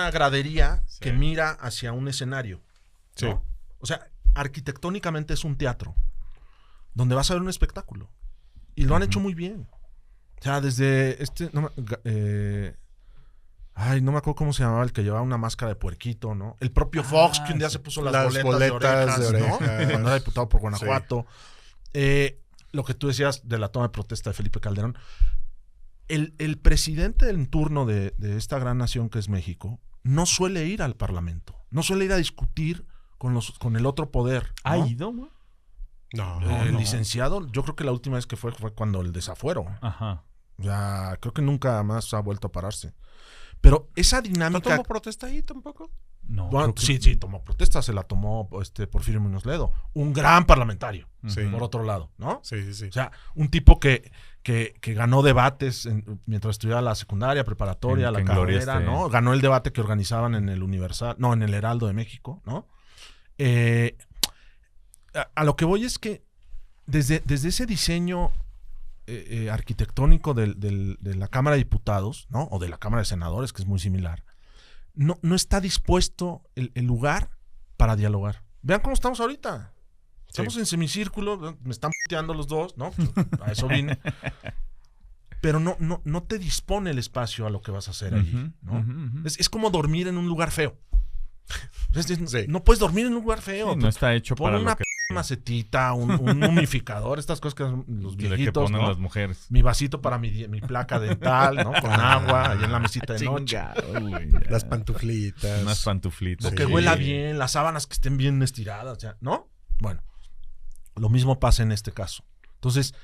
gradería sí. que mira hacia un escenario. Sí. ¿no? O sea, arquitectónicamente es un teatro. Donde vas a ver un espectáculo. Y lo han hecho muy bien. O sea, desde no me acuerdo cómo se llamaba el que llevaba una máscara de puerquito, ¿no? El propio Fox, que un día se puso las boletas de orejas, ¿no? Cuando era diputado por Guanajuato. Sí. Lo que tú decías de la toma de protesta de Felipe Calderón. El presidente en turno de esta gran nación que es México no suele ir al Parlamento, no suele ir a discutir con el otro poder, ¿no? ¿Ha ido, güey? No. El licenciado, yo creo que la última vez que fue cuando el desafuero. Ajá. Ya, creo que nunca más ha vuelto a pararse. Pero esa dinámica... ¿No tomó protesta ahí tampoco? No, Bueno, creo que- sí, tomó protesta, se la tomó Porfirio Muñoz Ledo, un gran parlamentario, Sí. por otro lado, ¿no? Sí. O sea, un tipo que ganó debates mientras estudiaba la secundaria, preparatoria, la En Gloria carrera, esté. ¿no? Ganó el debate que organizaban en el Universal, no, en el Heraldo de México, ¿no? A lo que voy es que desde ese diseño arquitectónico de la Cámara de Diputados, ¿no? O de la Cámara de Senadores, que es muy similar, no está dispuesto el lugar para dialogar. Vean cómo estamos ahorita. Estamos en semicírculo, me están puteando los dos, ¿no? Pues, a eso vine. Pero no te dispone el espacio a lo que vas a hacer allí, ¿no? Es como dormir en un lugar feo. Sí. No puedes dormir en un lugar feo. Sí, no está hecho Pon para una lo que macetita, un humificador, estas cosas que hacen los que viejitos, ponen ¿no? las mujeres. Mi vasito para mi placa dental, ¿no? Con agua, ahí en la mesita de noche. Las pantuflitas. Unas pantuflitas. Lo que huela bien, las sábanas que estén bien estiradas, ya, ¿no? Bueno, lo mismo pasa en este caso. Entonces,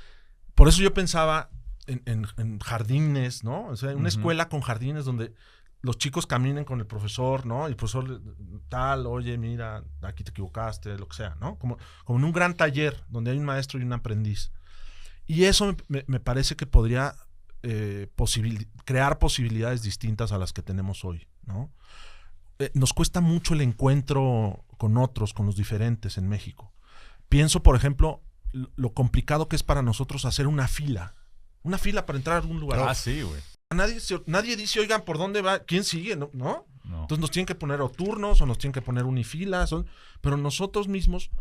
por eso yo pensaba en jardines, ¿no? O sea, una escuela con jardines donde los chicos caminen con el profesor, ¿no? Y el profesor tal, oye, mira, aquí te equivocaste, lo que sea, ¿no? Como en un gran taller donde hay un maestro y un aprendiz. Y eso me parece que podría crear posibilidades distintas a las que tenemos hoy, ¿no? Nos cuesta mucho el encuentro con otros, con los diferentes en México. Pienso, por ejemplo, lo complicado que es para nosotros hacer una fila para entrar a algún lugar. Ah, sí, güey. Nadie dice, oigan, ¿por dónde va? ¿Quién sigue? ¿No? No. Entonces nos tienen que poner o turnos o nos tienen que poner unifilas, pero nosotros mismos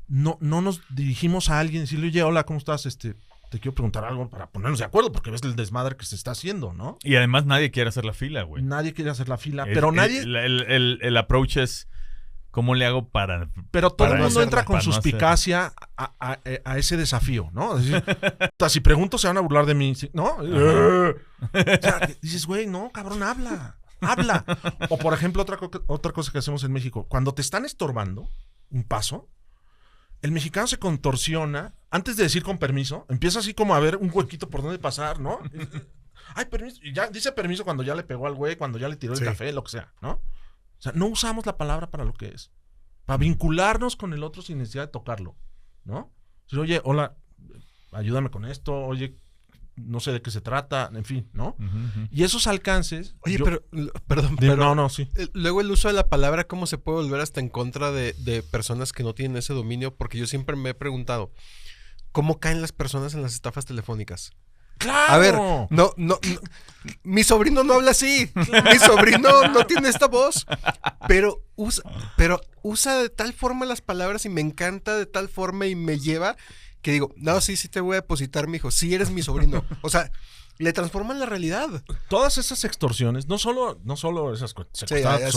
no nos dirigimos a alguien y decirle, oye, hola, ¿cómo estás? Te quiero preguntar algo para ponernos de acuerdo, porque ves el desmadre que se está haciendo, ¿no? Y además nadie quiere hacer la fila, güey. Nadie quiere hacer la fila, pero nadie... El approach es, ¿cómo le hago para...? Pero todo para el mundo hacerla, entra con para no suspicacia a ese desafío, ¿no? Es decir, si pregunto se van a burlar de mí, ¿no? O sea, dices, güey, no, cabrón, habla. O por ejemplo, otra cosa que hacemos en México, cuando te están estorbando un paso, el mexicano se contorsiona, antes de decir con permiso, empieza así como a ver un huequito por donde pasar, ¿no? Ay, permiso, y ya dice permiso cuando ya le pegó al güey, cuando ya le tiró el café, lo que sea, ¿no? O sea, no usamos la palabra para lo que es. Para vincularnos con el otro sin necesidad de tocarlo, ¿no? Decir, oye, hola, ayúdame con esto, oye, no sé de qué se trata, en fin, ¿no? Y esos alcances... Oye, perdón. Sí. Luego el uso de la palabra, ¿cómo se puede volver hasta en contra de personas que no tienen ese dominio? Porque yo siempre me he preguntado, ¿cómo caen las personas en las estafas telefónicas? ¡Claro! A ver, no, mi sobrino no habla así. Mi sobrino no tiene esta voz. Pero usa de tal forma las palabras y me encanta de tal forma y me lleva que digo, no, sí te voy a depositar, mijo. Sí eres mi sobrino. O sea, le transforman la realidad. Todas esas extorsiones, no solo esas Sí,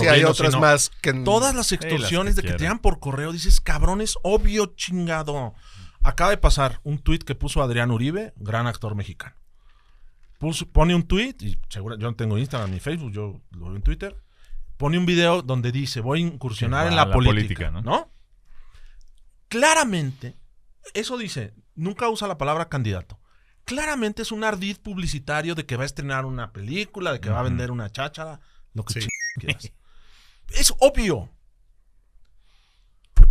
hay otras más que... Todas las extorsiones las que de que te dan por correo, dices, cabrón, es obvio, chingado. Acaba de pasar un tuit que puso Adrián Uribe, gran actor mexicano. Pone un tuit, y seguro, yo no tengo Instagram ni Facebook, yo lo veo en Twitter. Pone un video donde dice, voy a incursionar en la política, ¿no? Claramente, eso dice, nunca usa la palabra candidato. Claramente es un ardid publicitario de que va a estrenar una película, de que va a vender una cháchara, lo que quieras. Es obvio.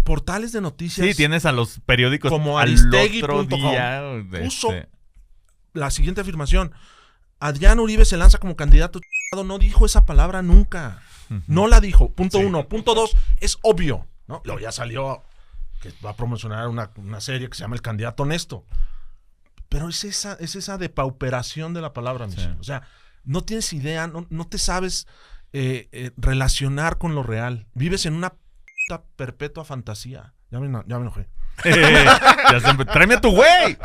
Portales de noticias. Sí, tienes a los periódicos como al Aristegui.com otro día. puso la siguiente afirmación. Adrián Uribe se lanza como candidato. No dijo esa palabra nunca. No la dijo. Punto 1. Punto 2. Es obvio, ¿no? Luego ya salió que va a promocionar una serie que se llama El Candidato Honesto. Pero es esa depauperación de la palabra, Michelle. O sea, no tienes idea, no te sabes relacionar con lo real. Vives en una perpetua fantasía. Ya me enojé. ¡Tráeme a tu güey!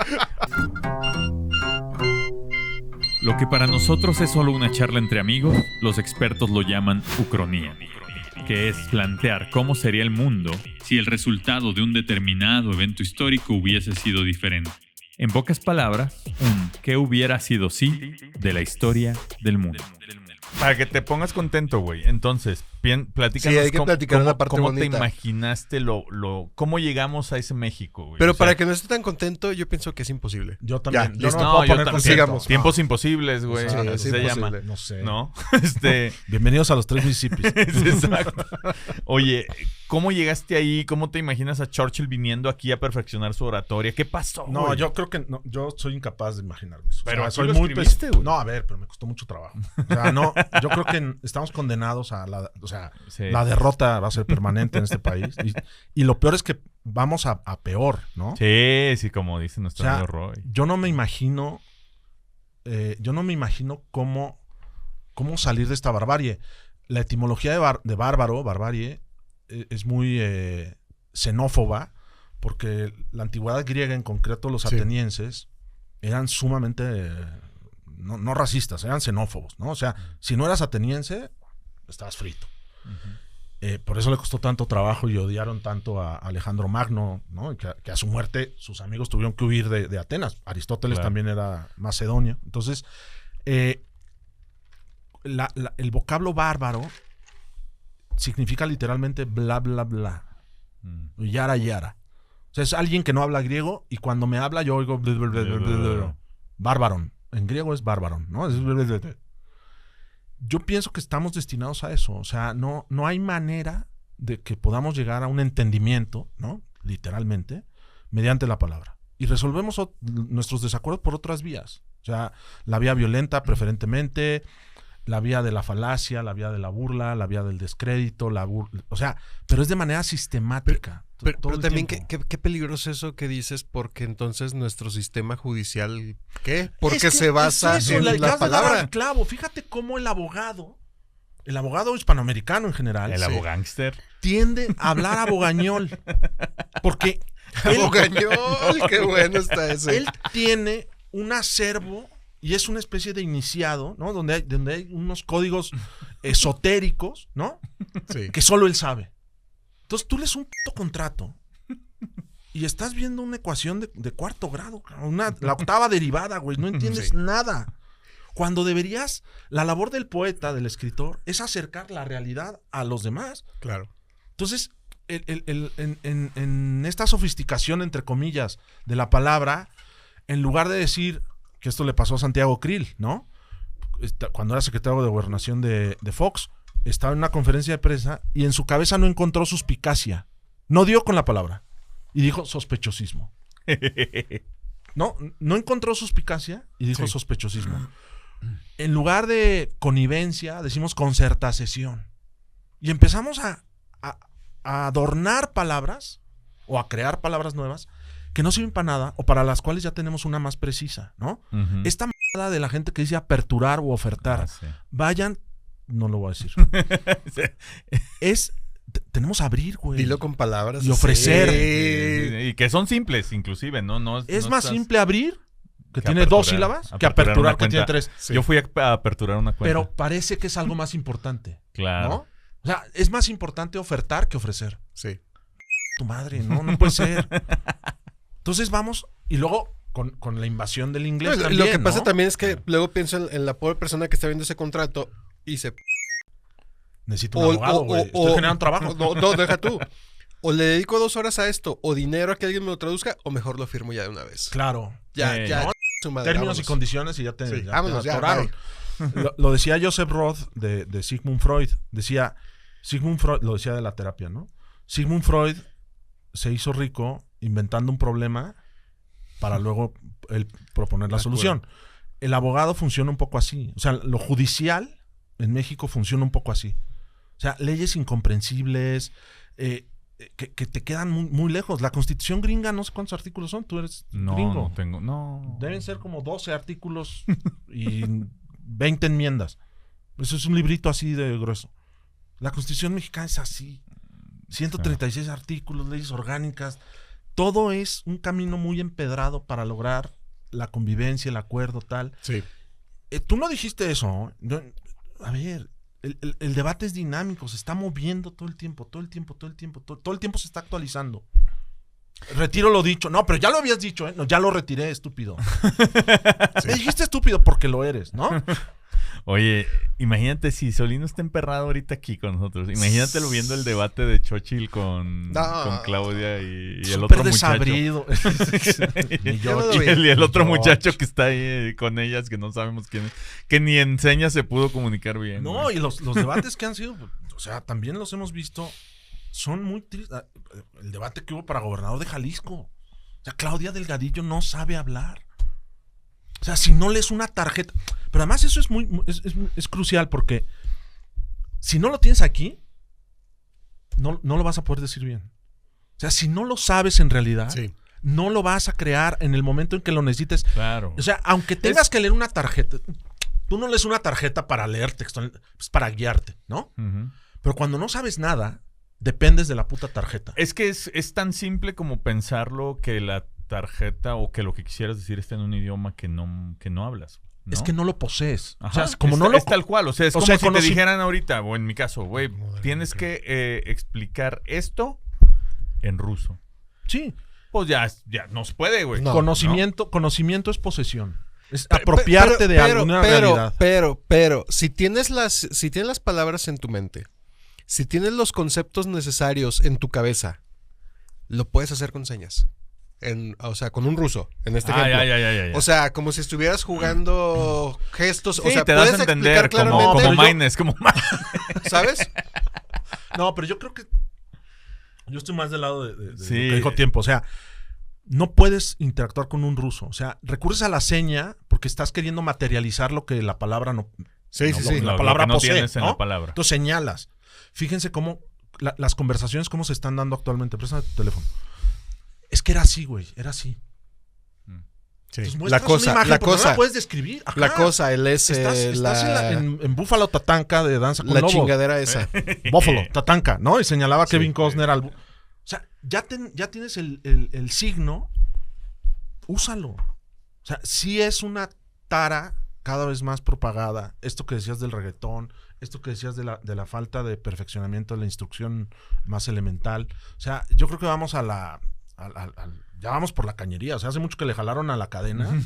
Lo que para nosotros es solo una charla entre amigos, los expertos lo llaman ucronía, que es plantear cómo sería el mundo si el resultado de un determinado evento histórico hubiese sido diferente. En pocas palabras, un ¿qué hubiera sido si de la historia del mundo? Para que te pongas contento, güey. Entonces, platícanos Sí, hay que platicar una parte cómo te bonita. imaginaste cómo llegamos a ese México, güey. Pero O sea, para que no esté tan contento, yo pienso que es imposible. Yo también. Ya, Yo listo. no me no, puedo yo poner también. contento. Sigamos. Tiempos imposibles, güey. Sí, así es se imposible. llama. No sé. ¿No? Bienvenidos a los 3 Mississippis. Exacto. Oye, ¿cómo llegaste ahí? ¿Cómo te imaginas a Churchill viniendo aquí a perfeccionar su oratoria? ¿Qué pasó? No, güey? yo creo que no, yo soy incapaz de imaginarme eso. Pero O sea, aquí soy lo muy escribiste, güey. No, a ver, pero me costó mucho trabajo. O sea, no, yo creo que estamos condenados a Sí. la derrota va a ser permanente en este país. Y lo peor es que vamos a peor, ¿no? Sí, como dice O nuestro sea, amigo Roy. yo no me imagino cómo salir de esta barbarie. La etimología de bárbaro, barbarie, es muy xenófoba, porque la antigüedad griega, en concreto los Sí. atenienses, eran sumamente no racistas, eran xenófobos, ¿no? O sea, si no eras ateniense, estabas frito. Por eso le costó tanto trabajo y odiaron tanto a Alejandro Magno, ¿no? Y que a su muerte sus amigos tuvieron que huir de Atenas. Aristóteles Claro. también era macedonio. Entonces, el vocablo bárbaro significa literalmente bla, bla, bla. Yara, yara. O sea, es alguien que no habla griego y cuando me habla yo oigo bla, bla, bla, bla, bla, bla. Bárbaron. En griego es bárbaron, ¿no? Es bla, bla, bla, bla. Yo pienso que estamos destinados a eso. O sea, no hay manera de que podamos llegar a un entendimiento, ¿no? Literalmente, mediante la palabra. Y resolvemos nuestros desacuerdos por otras vías. O sea, la vía violenta preferentemente, la vía de la falacia, la vía de la burla, la vía del descrédito, o sea, pero es de manera sistemática. Pero todo el también, tiempo. qué peligroso eso que dices, porque entonces nuestro sistema judicial, ¿qué? Porque Es que se basa es eso, en le la acabas de dar palabra. al clavo. Fíjate cómo el abogado hispanoamericano en general, El Sí. abogángster. tiende a hablar abogañol. Porque Abogañol, qué bueno está ese. él tiene un acervo y es una especie de iniciado, ¿no? Donde hay unos códigos esotéricos, ¿no? Sí. Que solo él sabe. Entonces tú lees un puto contrato y estás viendo una ecuación de cuarto grado, la octava derivada, güey. No entiendes Sí. nada. Cuando la labor del poeta, del escritor, es acercar la realidad a los demás. Claro. Entonces, en esta sofisticación, entre comillas, de la palabra, en lugar de decir que esto le pasó a Santiago Krill, ¿no? Cuando era secretario de Gobernación de Fox, estaba en una conferencia de prensa y en su cabeza no encontró suspicacia. No dio con la palabra. Y dijo sospechosismo. No encontró suspicacia y dijo Sí. sospechosismo. En lugar de connivencia, decimos concertación. Y empezamos a adornar palabras o a crear palabras nuevas que no sirven para nada o para las cuales ya tenemos una más precisa, ¿no? Ujú. Esta m***da de la gente que dice aperturar o ofertar, Ah, sí. vayan, no lo voy a decir. Tenemos abrir, güey. Dilo con palabras. Y ofrecer. Sí. Y que son simples, inclusive, ¿no? Es no más estás- simple abrir, que que tiene aperturar. 2 sílabas, que Aperturar aperturar, una que tiene cuenta. 3. Sí. Yo fui a aperturar una cuenta. Pero parece que es algo más importante, claro. ¿no? O sea, es más importante ofertar que ofrecer. Sí. Tu madre, no puede ser. Entonces vamos, y luego con la invasión del inglés No, también, lo que pasa ¿no? también es que luego pienso en la pobre persona que está viendo ese contrato y se... Necesito un abogado, güey. Estoy generando trabajo. No, deja tú. O le dedico 2 horas a esto, o dinero a que alguien me lo traduzca, o mejor lo firmo ya de una vez. Claro. Ya, ¿no? su madre, Términos vámonos. y condiciones y ya te, Sí, ya vámonos, te ya, atoraron. Lo decía Joseph Roth de Sigmund Freud. Sigmund Freud lo decía de la terapia, ¿no? Sigmund Freud se hizo rico inventando un problema para luego él proponer la De solución. El abogado funciona un poco así. O sea, lo judicial en México funciona un poco así. O sea, leyes incomprensibles que te quedan muy, muy lejos. La Constitución gringa, no sé cuántos artículos son. Tú eres No, gringo. no tengo. No. Deben ser como 12 artículos y 20 enmiendas. Eso es un librito así de grueso. La Constitución mexicana es así. 136 artículos, leyes orgánicas. Todo es un camino muy empedrado para lograr la convivencia, el acuerdo, tal. Sí. Tú no dijiste eso. A ver, el debate es dinámico, se está moviendo todo el tiempo, todo el tiempo se está actualizando. Retiro lo dicho. No, pero ya lo habías dicho, ¿eh? No, ya lo retiré, estúpido. Me dijiste estúpido porque lo eres, ¿no? Oye, imagínate si Solino está emperrado ahorita aquí con nosotros. Imagínatelo viendo el debate de Xochitl con Claudia y el otro desabrido. Y el otro muchacho que está ahí con ellas, que no sabemos quién es, que ni en señas se pudo comunicar bien. No, güey. y los debates que han sido, o sea, también los hemos visto, son muy tristes. El debate que hubo para gobernador de Jalisco. O sea, Claudia Delgadillo no sabe hablar. O sea, si no lees una tarjeta. Pero además eso es crucial porque si no lo tienes aquí, no lo vas a poder decir bien. O sea, si no lo sabes en realidad, no lo vas a crear en el momento en que lo necesites. Claro. O sea, aunque tengas que leer una tarjeta, tú no lees una tarjeta para leer texto, es para guiarte, ¿no? Uh-huh. Pero cuando no sabes nada, dependes de la puta tarjeta. Es que es tan simple como pensarlo que la tarjeta o que lo que quisieras decir está en un idioma que no hablas. ¿No? Es que no lo posees. Ajá, o sea, como es tal cual. O sea, es como si te dijeran ahorita, o en mi caso, güey, tienes que explicar esto en ruso. Sí. Pues ya no se puede, güey. No, conocimiento es posesión. Es apropiarte de alguna realidad. Pero, si tienes las palabras en tu mente, si tienes los conceptos necesarios en tu cabeza, lo puedes hacer con señas. O sea, con un ruso, en este ejemplo. Ya. O sea, como si estuvieras jugando gestos. Sí, o sea, te das a entender como Maynes, ¿sabes? No, pero yo creo que yo estoy más del lado de lo que dijo Tiempo. O sea, no puedes interactuar con un ruso. O sea, recurres a la seña porque estás queriendo materializar lo que la palabra no. La palabra no posee, tienes en ¿no? la palabra. Entonces señalas. Fíjense cómo las conversaciones cómo se están dando actualmente. Préstame tu teléfono. Es que era así, güey. Era así. Sí. La cosa. No la puedes describir. Ajá. La cosa, el S. Estás en Búfalo Tatanka de Danza con Lobos. La chingadera esa. Búfalo Tatanka, ¿no? Y señalaba a Kevin Costner al... O sea, ya tienes el signo. Úsalo. O sea, sí es una tara cada vez más propagada. Esto que decías del reggaetón, esto que decías de la falta de perfeccionamiento de la instrucción más elemental. O sea, yo creo que vamos ya vamos por la cañería. O sea, hace mucho que le jalaron a la cadena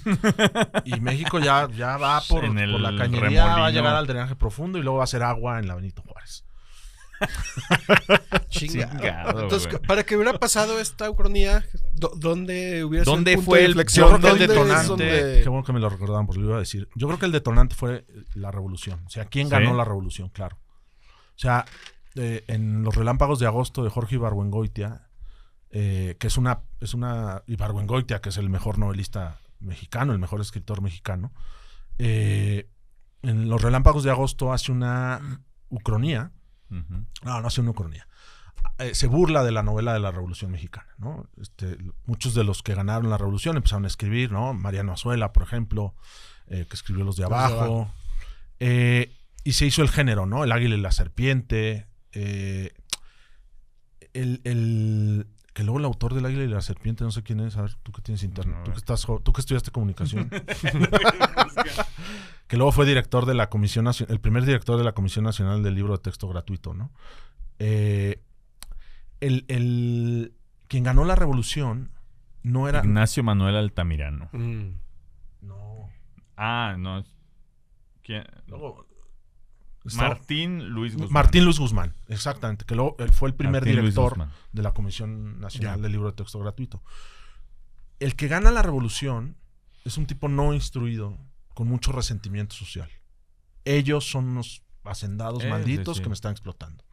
y México ya va por la cañería, remolino. Va a llegar al drenaje profundo y luego va a hacer agua en la Benito Juárez. Chingado. Entonces, para que hubiera pasado esta ucronía, ¿dónde fue el yo creo que el detonante? Qué bueno que me lo recordaban, porque lo iba a decir. Yo creo que el detonante fue la revolución. O sea, ¿quién ganó la revolución? Claro. O sea, en Los Relámpagos de Agosto de Jorge Ibargüengoitia, que es una Ibargüengoitia, que es el mejor novelista mexicano, el mejor escritor mexicano, en Los Relámpagos de Agosto hace una ucronía. Uh-huh. No hace una ucronía. Se burla de la novela de la Revolución Mexicana, ¿no? Muchos de los que ganaron la revolución empezaron a escribir, ¿no? Mariano Azuela, por ejemplo, que escribió Los de Abajo. Y se hizo el género, ¿no? El águila y la serpiente. Que luego el autor del águila y la serpiente, no sé quién es. A ver, tú que tienes internet, tú que estudiaste comunicación. Que luego fue director de la Comisión Nacional, el primer director de la Comisión Nacional del Libro de Texto Gratuito, ¿no? Quien ganó la revolución no era... Ignacio Manuel Altamirano. No. Ah, no. ¿Quién? Luego, Martín Luis Guzmán, exactamente. Que luego él fue el primer director de la Comisión Nacional del Libro de Texto Gratuito. El que gana la revolución es un tipo no instruido, con mucho resentimiento social. Ellos son unos hacendados malditos que me están explotando.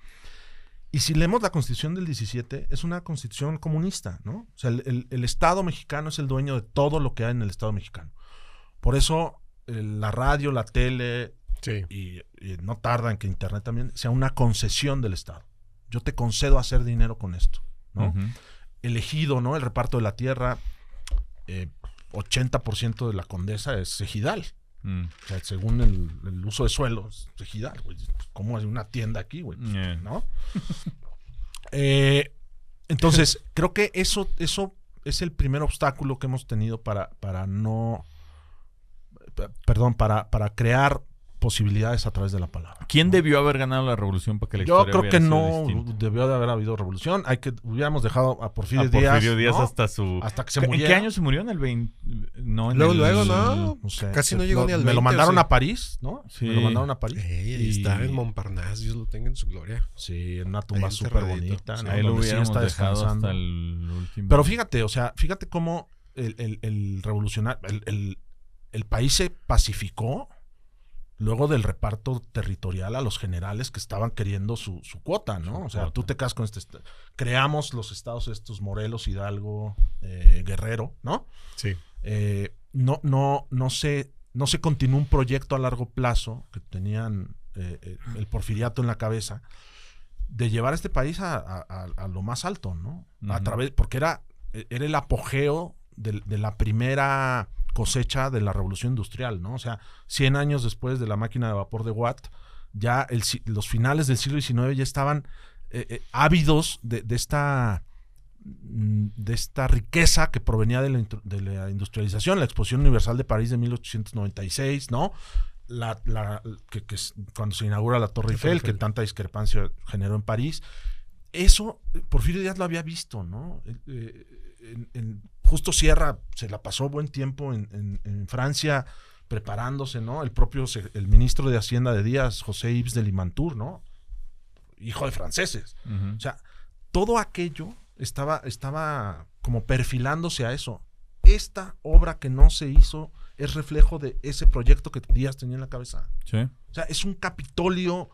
Y si leemos la Constitución del 17, es una Constitución comunista, ¿no? O sea, el Estado mexicano es el dueño de todo lo que hay en el Estado mexicano. Por eso la radio, la tele, y no tarda en que Internet también sea una concesión del Estado. Yo te concedo hacer dinero con esto, ¿no? Uh-huh. Elegido, ¿no? El reparto de la tierra, 80% de la condesa es ejidal. O sea, según el uso de suelo, es ejidal, güey. ¿Cómo hay una tienda aquí, güey? ¿No? Entonces, creo que eso es el primer obstáculo que hemos tenido para crear posibilidades a través de la palabra. ¿Quién debió haber ganado la revolución para que la historia Yo creo que no distinta? Debió de haber habido revolución. Hubiéramos dejado a Porfirio Díaz, ¿no? hasta que se muriera. ¿En qué año se murió? ¿En el 20? No, en Luego, ¿no? No sé. Casi no llegó ni al 20. Me lo mandaron ¿o sí? a París, ¿no? Sí. Me lo mandaron a París. Ahí está en Montparnasse, Dios lo tenga en su gloria. Sí, en una tumba Ahí súper enterradito. bonita. Sí. ¿no? Ahí lo Donde sí hubiéramos está dejado descansando. hasta el último. Pero fíjate, o sea, fíjate cómo el revolucionario, el país se pacificó luego del reparto territorial a los generales que estaban queriendo su cuota, ¿no? O sea, tú te quedas con creamos los estados estos, Morelos, Hidalgo, Guerrero, ¿no? Sí. No se continuó un proyecto a largo plazo que tenían el porfiriato en la cabeza de llevar a este país a lo más alto, ¿no? Uh-huh. Porque era el apogeo de la primera cosecha de la revolución industrial, ¿no? O sea, 100 años después de la máquina de vapor de Watt, ya los finales del siglo XIX ya estaban ávidos de esta riqueza que provenía de la industrialización, la Exposición Universal de París de 1896, ¿no? Que es cuando se inaugura la Torre Eiffel, que tanta discrepancia generó en París. Eso, Porfirio Díaz lo había visto, ¿no? Justo Sierra se la pasó buen tiempo en Francia preparándose, ¿no? El ministro de Hacienda de Díaz, José Yves de Limantour, ¿no? Hijo de franceses. Uh-huh. O sea, todo aquello estaba como perfilándose a eso. Esta obra que no se hizo es reflejo de ese proyecto que Díaz tenía en la cabeza. Sí. O sea, es un Capitolio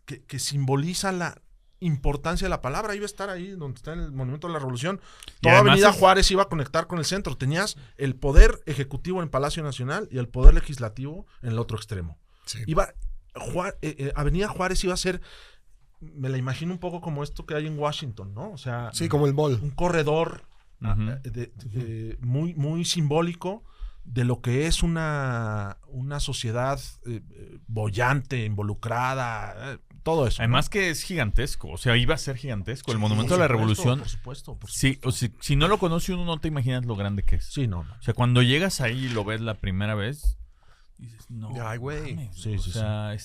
que simboliza la importancia de la palabra. Iba a estar ahí donde está el Monumento de la Revolución. Toda Avenida Juárez iba a conectar con el centro. Tenías el poder ejecutivo en Palacio Nacional y el poder legislativo en el otro extremo. Sí. Avenida Juárez iba a ser, me la imagino un poco como esto que hay en Washington, ¿no? O sea, sí, como el mall. Un corredor uh-huh. muy, muy simbólico de lo que es una sociedad boyante, involucrada, todo eso. Además, ¿no? Que es gigantesco, o sea, iba a ser gigantesco. El Monumento por de la supuesto, Revolución. Por supuesto. Sí, o sea, si no lo conoce uno, no te imaginas lo grande que es. Sí, no. O sea, cuando llegas ahí y lo ves la primera vez, dices, no. Ay, güey. Sí, o sea,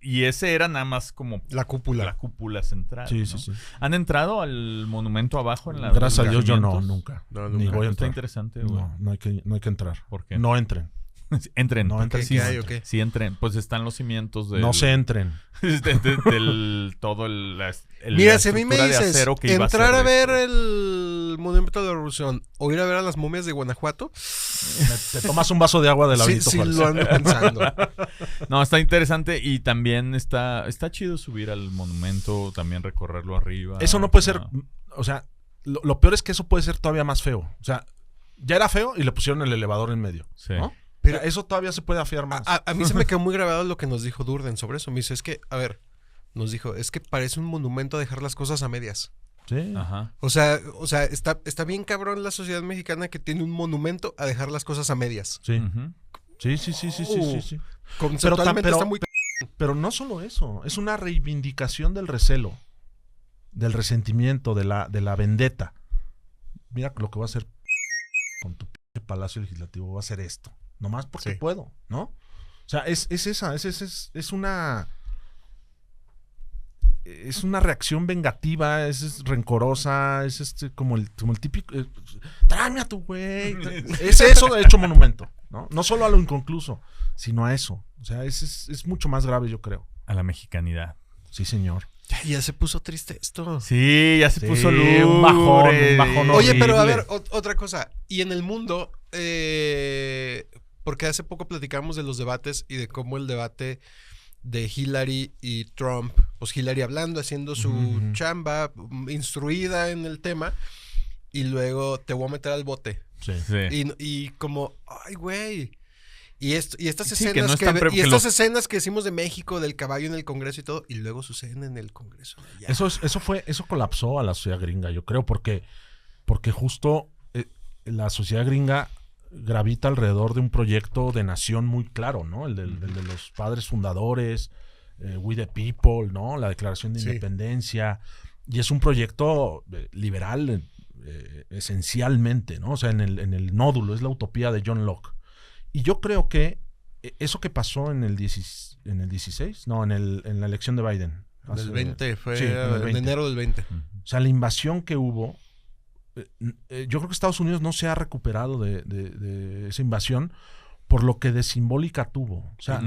y ese era nada más como la cúpula central. Sí, ¿no? sí. ¿Han entrado al monumento abajo en la? Gracias a Dios yo no, nunca. Ni voy a entrar. Está interesante, güey. No hay que entrar. ¿Por qué? No entren. Entren. No entren. ¿Qué hay o qué? Sí, entren. Pues están los cimientos de. No se entren. Todo el Mira, si a mí me dices entrar a ver esto. el Monumento de la Revolución o ir a ver a las momias de Guanajuato, te tomas un vaso de agua de la sí, lo ando pensando. No, está interesante y también está chido subir al monumento, también recorrerlo arriba. Eso no puede ser, o sea, lo peor es que eso puede ser todavía más feo. O sea, ya era feo y le pusieron el elevador en medio, sí. ¿no? Pero eso todavía se puede afiar más. A mí se me quedó muy grabado lo que nos dijo Durden sobre eso. Me dice, es que, a ver, nos dijo, es que parece un monumento a dejar las cosas a medias. Sí. Ajá. O sea, está bien cabrón la sociedad mexicana que tiene un monumento a dejar las cosas a medias. Sí. Uh-huh. Sí. Conceptualmente está muy... Pero no solo eso, es una reivindicación del recelo, del resentimiento, de la vendetta. Mira lo que va a hacer con tu Palacio Legislativo, va a hacer esto. Nomás porque puedo, ¿no? O sea, es una reacción vengativa, es rencorosa, es como el típico tráeme a tu güey. Es eso de hecho monumento, ¿no? No solo a lo inconcluso, sino a eso. O sea, es mucho más grave, yo creo. A la mexicanidad. Sí, señor. Ya se puso triste esto. Sí, ya se puso lúgubre. Un bajón. Oye, horrible. pero a ver, otra cosa. Y en el mundo, porque hace poco platicamos de los debates y de cómo el debate de Hillary y Trump, pues Hillary hablando, haciendo su chamba, instruida en el tema, y luego te voy a meter al bote. Sí. Y como, ay, güey. Y estas Sí, escenas que no escenas que decimos de México, del caballo en el Congreso y todo, y luego suceden en el Congreso. Eso colapsó a la sociedad gringa, yo creo, porque justo la sociedad gringa gravita alrededor de un proyecto de nación muy claro, ¿no? El de los padres fundadores, We the People, ¿no? La Declaración de Independencia. Y es un proyecto liberal esencialmente, ¿no? O sea, en el nódulo, es la utopía de John Locke. Y yo creo que eso que pasó en el 16, no, en la elección de Biden. Del 20, fue en el 20. en enero del 20. O sea, la invasión que hubo yo creo que Estados Unidos no se ha recuperado de esa invasión por lo que de simbólica tuvo. O sea,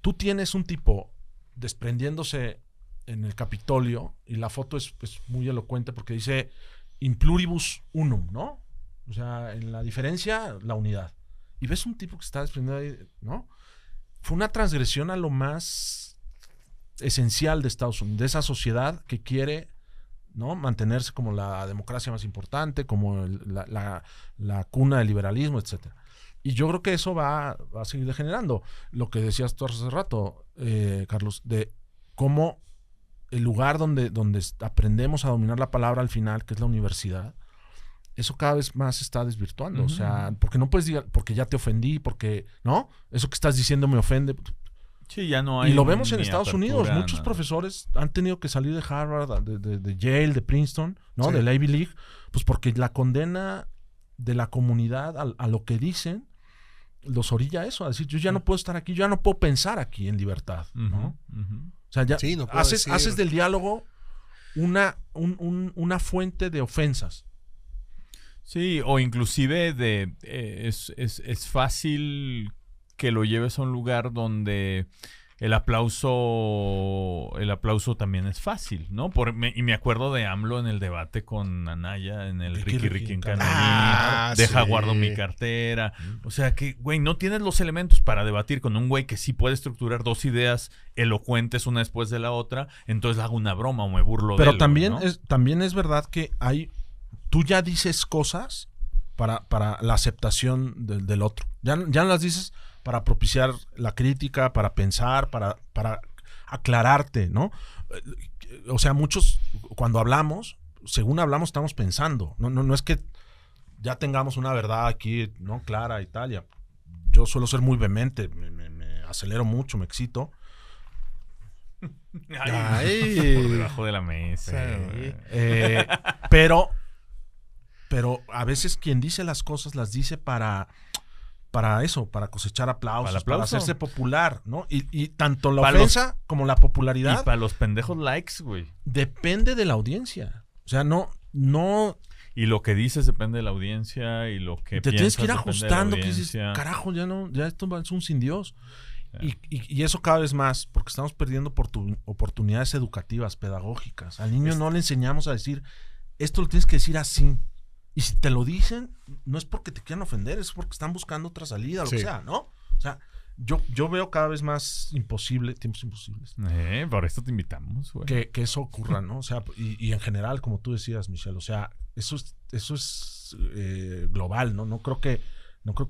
tú tienes un tipo desprendiéndose en el Capitolio y la foto es muy elocuente porque dice in pluribus unum, ¿no? O sea, en la diferencia, la unidad. Y ves un tipo que está desprendiendo ahí, ¿no? Fue una transgresión a lo más esencial de Estados Unidos, de esa sociedad que quiere, ¿no?, mantenerse como la democracia más importante, como la cuna del liberalismo, etcétera. Y yo creo que eso va a seguir degenerando. Lo que decías tú hace rato, Carlos, de cómo el lugar donde aprendemos a dominar la palabra al final, que es la universidad, eso cada vez más se está desvirtuando. O sea, porque no puedes decir, porque ya te ofendí, porque, ¿no? Eso que estás diciendo me ofende. Sí, ya no hay. Y lo vemos en Estados Unidos. Muchos profesores han tenido que salir de Harvard, de Yale, de Princeton, ¿no? Sí. De la Ivy League, pues porque la condena de la comunidad a lo que dicen los orilla a eso, a decir, yo ya no puedo estar aquí, yo ya no puedo pensar aquí en libertad, ¿no? O sea, ya no haces del diálogo una fuente de ofensas. Sí, o inclusive es fácil que lo lleves a un lugar donde el aplauso también es fácil, ¿no? Y me acuerdo de AMLO en el debate con Anaya, en el Ricky en Canadá, deja guardo mi cartera. O sea que, güey, no tienes los elementos para debatir con un güey que sí puede estructurar dos ideas elocuentes una después de la otra, entonces hago una broma o me burlo de él. Pero también es verdad que tú ya dices cosas para la aceptación del otro. Ya no las dices para propiciar la crítica, para pensar, para aclararte, ¿no? O sea, muchos, cuando hablamos, según hablamos, estamos pensando. No es que ya tengamos una verdad aquí, ¿no?, clara y tal. Yo suelo ser muy vehemente, me acelero mucho, me excito. Ay, por debajo de la mesa. Pero a veces quien dice las cosas las dice para eso, para cosechar aplausos, para hacerse popular, ¿no? Y tanto la ofensa como la popularidad. Y para los pendejos likes, güey. Depende de la audiencia. O sea, no. Y lo que dices depende de la audiencia y lo que te tienes que ir ajustando, que dices, carajo, ya esto es un sin Dios. Y eso cada vez más, porque estamos perdiendo oportunidades educativas, pedagógicas. Al niño no le enseñamos a decir, esto lo tienes que decir así. Y si te lo dicen, no es porque te quieran ofender, es porque están buscando otra salida, lo que sea, ¿no? O sea, yo veo cada vez más tiempos imposibles. Por esto te invitamos, güey. Que eso ocurra, ¿no? O sea, y en general, como tú decías, Michelle, o sea, eso es global, ¿no? No creo que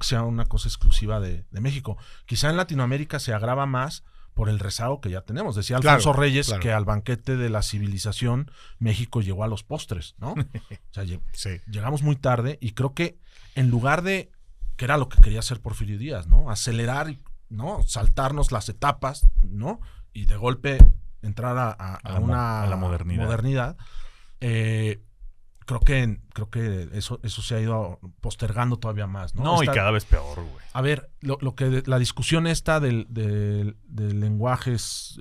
sea una cosa exclusiva de México. Quizá en Latinoamérica se agrava más por el rezago que ya tenemos. Decía Alfonso Reyes que al banquete de la civilización México llegó a los postres, ¿no? O sea, llegamos muy tarde y creo que en lugar de, que era lo que quería hacer Porfirio Díaz, ¿no?, acelerar, ¿no?, saltarnos las etapas, ¿no?, y de golpe entrar a la modernidad. Creo que eso se ha ido postergando todavía más, ¿no? Y cada vez peor, güey. A ver, lo que la discusión esta de lenguajes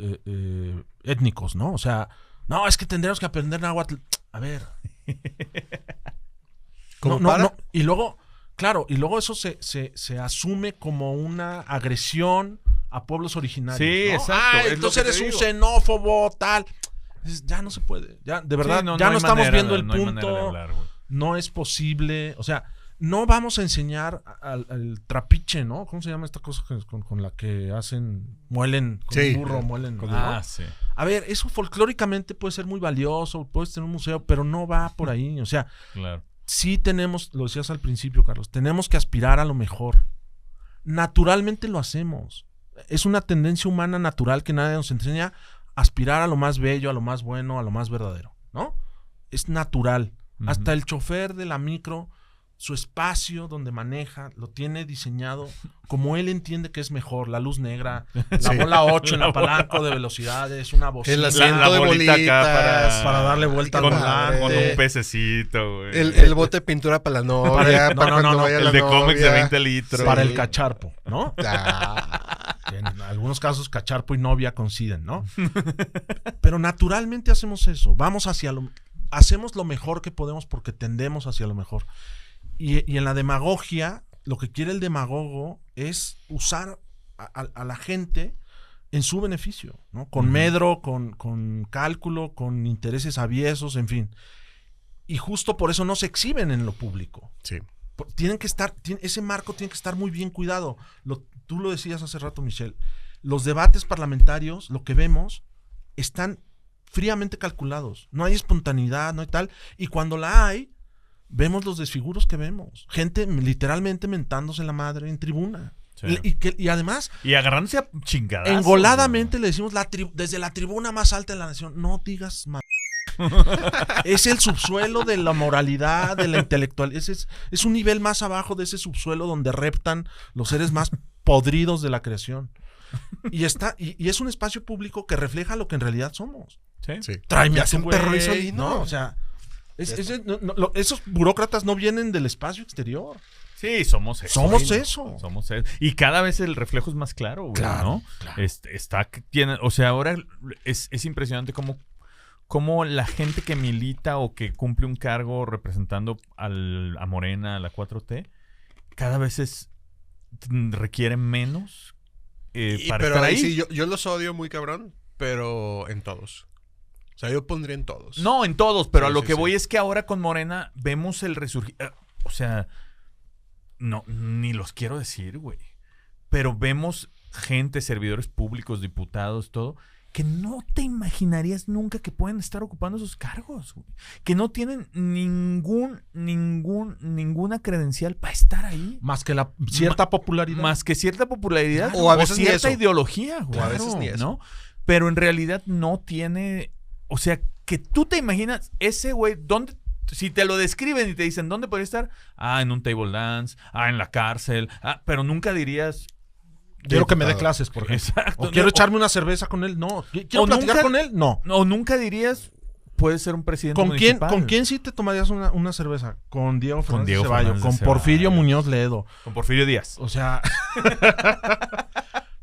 étnicos, ¿no? O sea, no, es que tendríamos que aprender náhuatl. A ver. Y luego, claro, eso se asume como una agresión a pueblos originarios. Sí, ¿no? Exacto. Entonces eres un xenófobo, tal. Ya no se puede, ya de verdad, ya no estamos viendo el punto, no es posible, o sea, no vamos a enseñar al trapiche, ¿no? ¿Cómo se llama esta cosa con la que muelen con un burro, muelen con burro? Sí. A ver, eso folclóricamente puede ser muy valioso, puedes tener un museo, pero no va por ahí, o sea, sí tenemos, lo decías al principio, Carlos, tenemos que aspirar a lo mejor, naturalmente lo hacemos, es una tendencia humana natural que nadie nos enseña. Aspirar a lo más bello, a lo más bueno, a lo más verdadero, ¿no? Es natural. Hasta el chofer de la micro, su espacio donde maneja, lo tiene diseñado como él entiende que es mejor. La luz negra, la bola 8 en el palanco de velocidades, una bocina. El asiento de bolitas para darle vuelta al volante. Con un pececito, güey. El bote de pintura para la novia. No. El de cómics de 20 litros. Para el cacharpo, ¿no? En algunos casos cacharpo y novia coinciden, ¿no? Pero naturalmente hacemos eso. Vamos hacia hacemos lo mejor que podemos porque tendemos hacia lo mejor. Y en la demagogia, lo que quiere el demagogo es usar a la gente en su beneficio, ¿no? Con medro, con cálculo, con intereses aviesos, en fin. Y justo por eso no se exhiben en lo público. Sí. Tienen que estar, ese marco tiene que estar muy bien cuidado. Tú lo decías hace rato, Michelle. Los debates parlamentarios, lo que vemos, están fríamente calculados. No hay espontaneidad, no hay tal. Y cuando la hay, vemos los desfiguros que vemos. Gente literalmente mentándose la madre en tribuna. Sí. Y además... Y agarrándose a chingadas. Engoladamente le decimos desde la tribuna más alta de la nación. No digas más. Es el subsuelo de la moralidad, de la intelectual. Es un nivel más abajo de ese subsuelo donde reptan los seres más podridos de la creación. Y es un espacio público que refleja lo que en realidad somos. Sí. Tráeme a un perro y soy, no, o sea, esos burócratas no vienen del espacio exterior. Sí, somos eso. Somos eso. Somos eso. Y cada vez el reflejo es más claro, güey, claro, ¿no? Claro. O sea, ahora es impresionante cómo la gente que milita o que cumple un cargo representando a Morena, a la 4T, cada vez requiere menos para pero estar ahí. Sí, yo los odio muy cabrón, pero en todos. O sea, yo pondría en todos. No, en todos, pero a lo que voy es que ahora con Morena vemos el resurgir. O sea, no, ni los quiero decir, güey. Pero vemos gente, servidores públicos, diputados, todo, que no te imaginarías nunca que pueden estar ocupando esos cargos, güey. Que no tienen ninguna credencial para estar ahí. Más que la cierta popularidad. Más que cierta popularidad. O a veces cierta ideología, güey. O a veces ni eso. ¿no? Pero en realidad no tiene... O sea, que tú te imaginas ese güey, ¿dónde? Si te lo describen y te dicen, ¿dónde podría estar? En un table dance, en la cárcel, pero nunca dirías... Quiero que me dé clases, por ejemplo. Exacto. O quiero echarme una cerveza con él, no. ¿Quiero platicar con él? No. O nunca dirías, puede ser un presidente municipal. ¿Con quién sí te tomarías una cerveza? Con Diego Fernández Ceballos, Fernández con Porfirio Muñoz Ledo. Con Porfirio Díaz. O sea...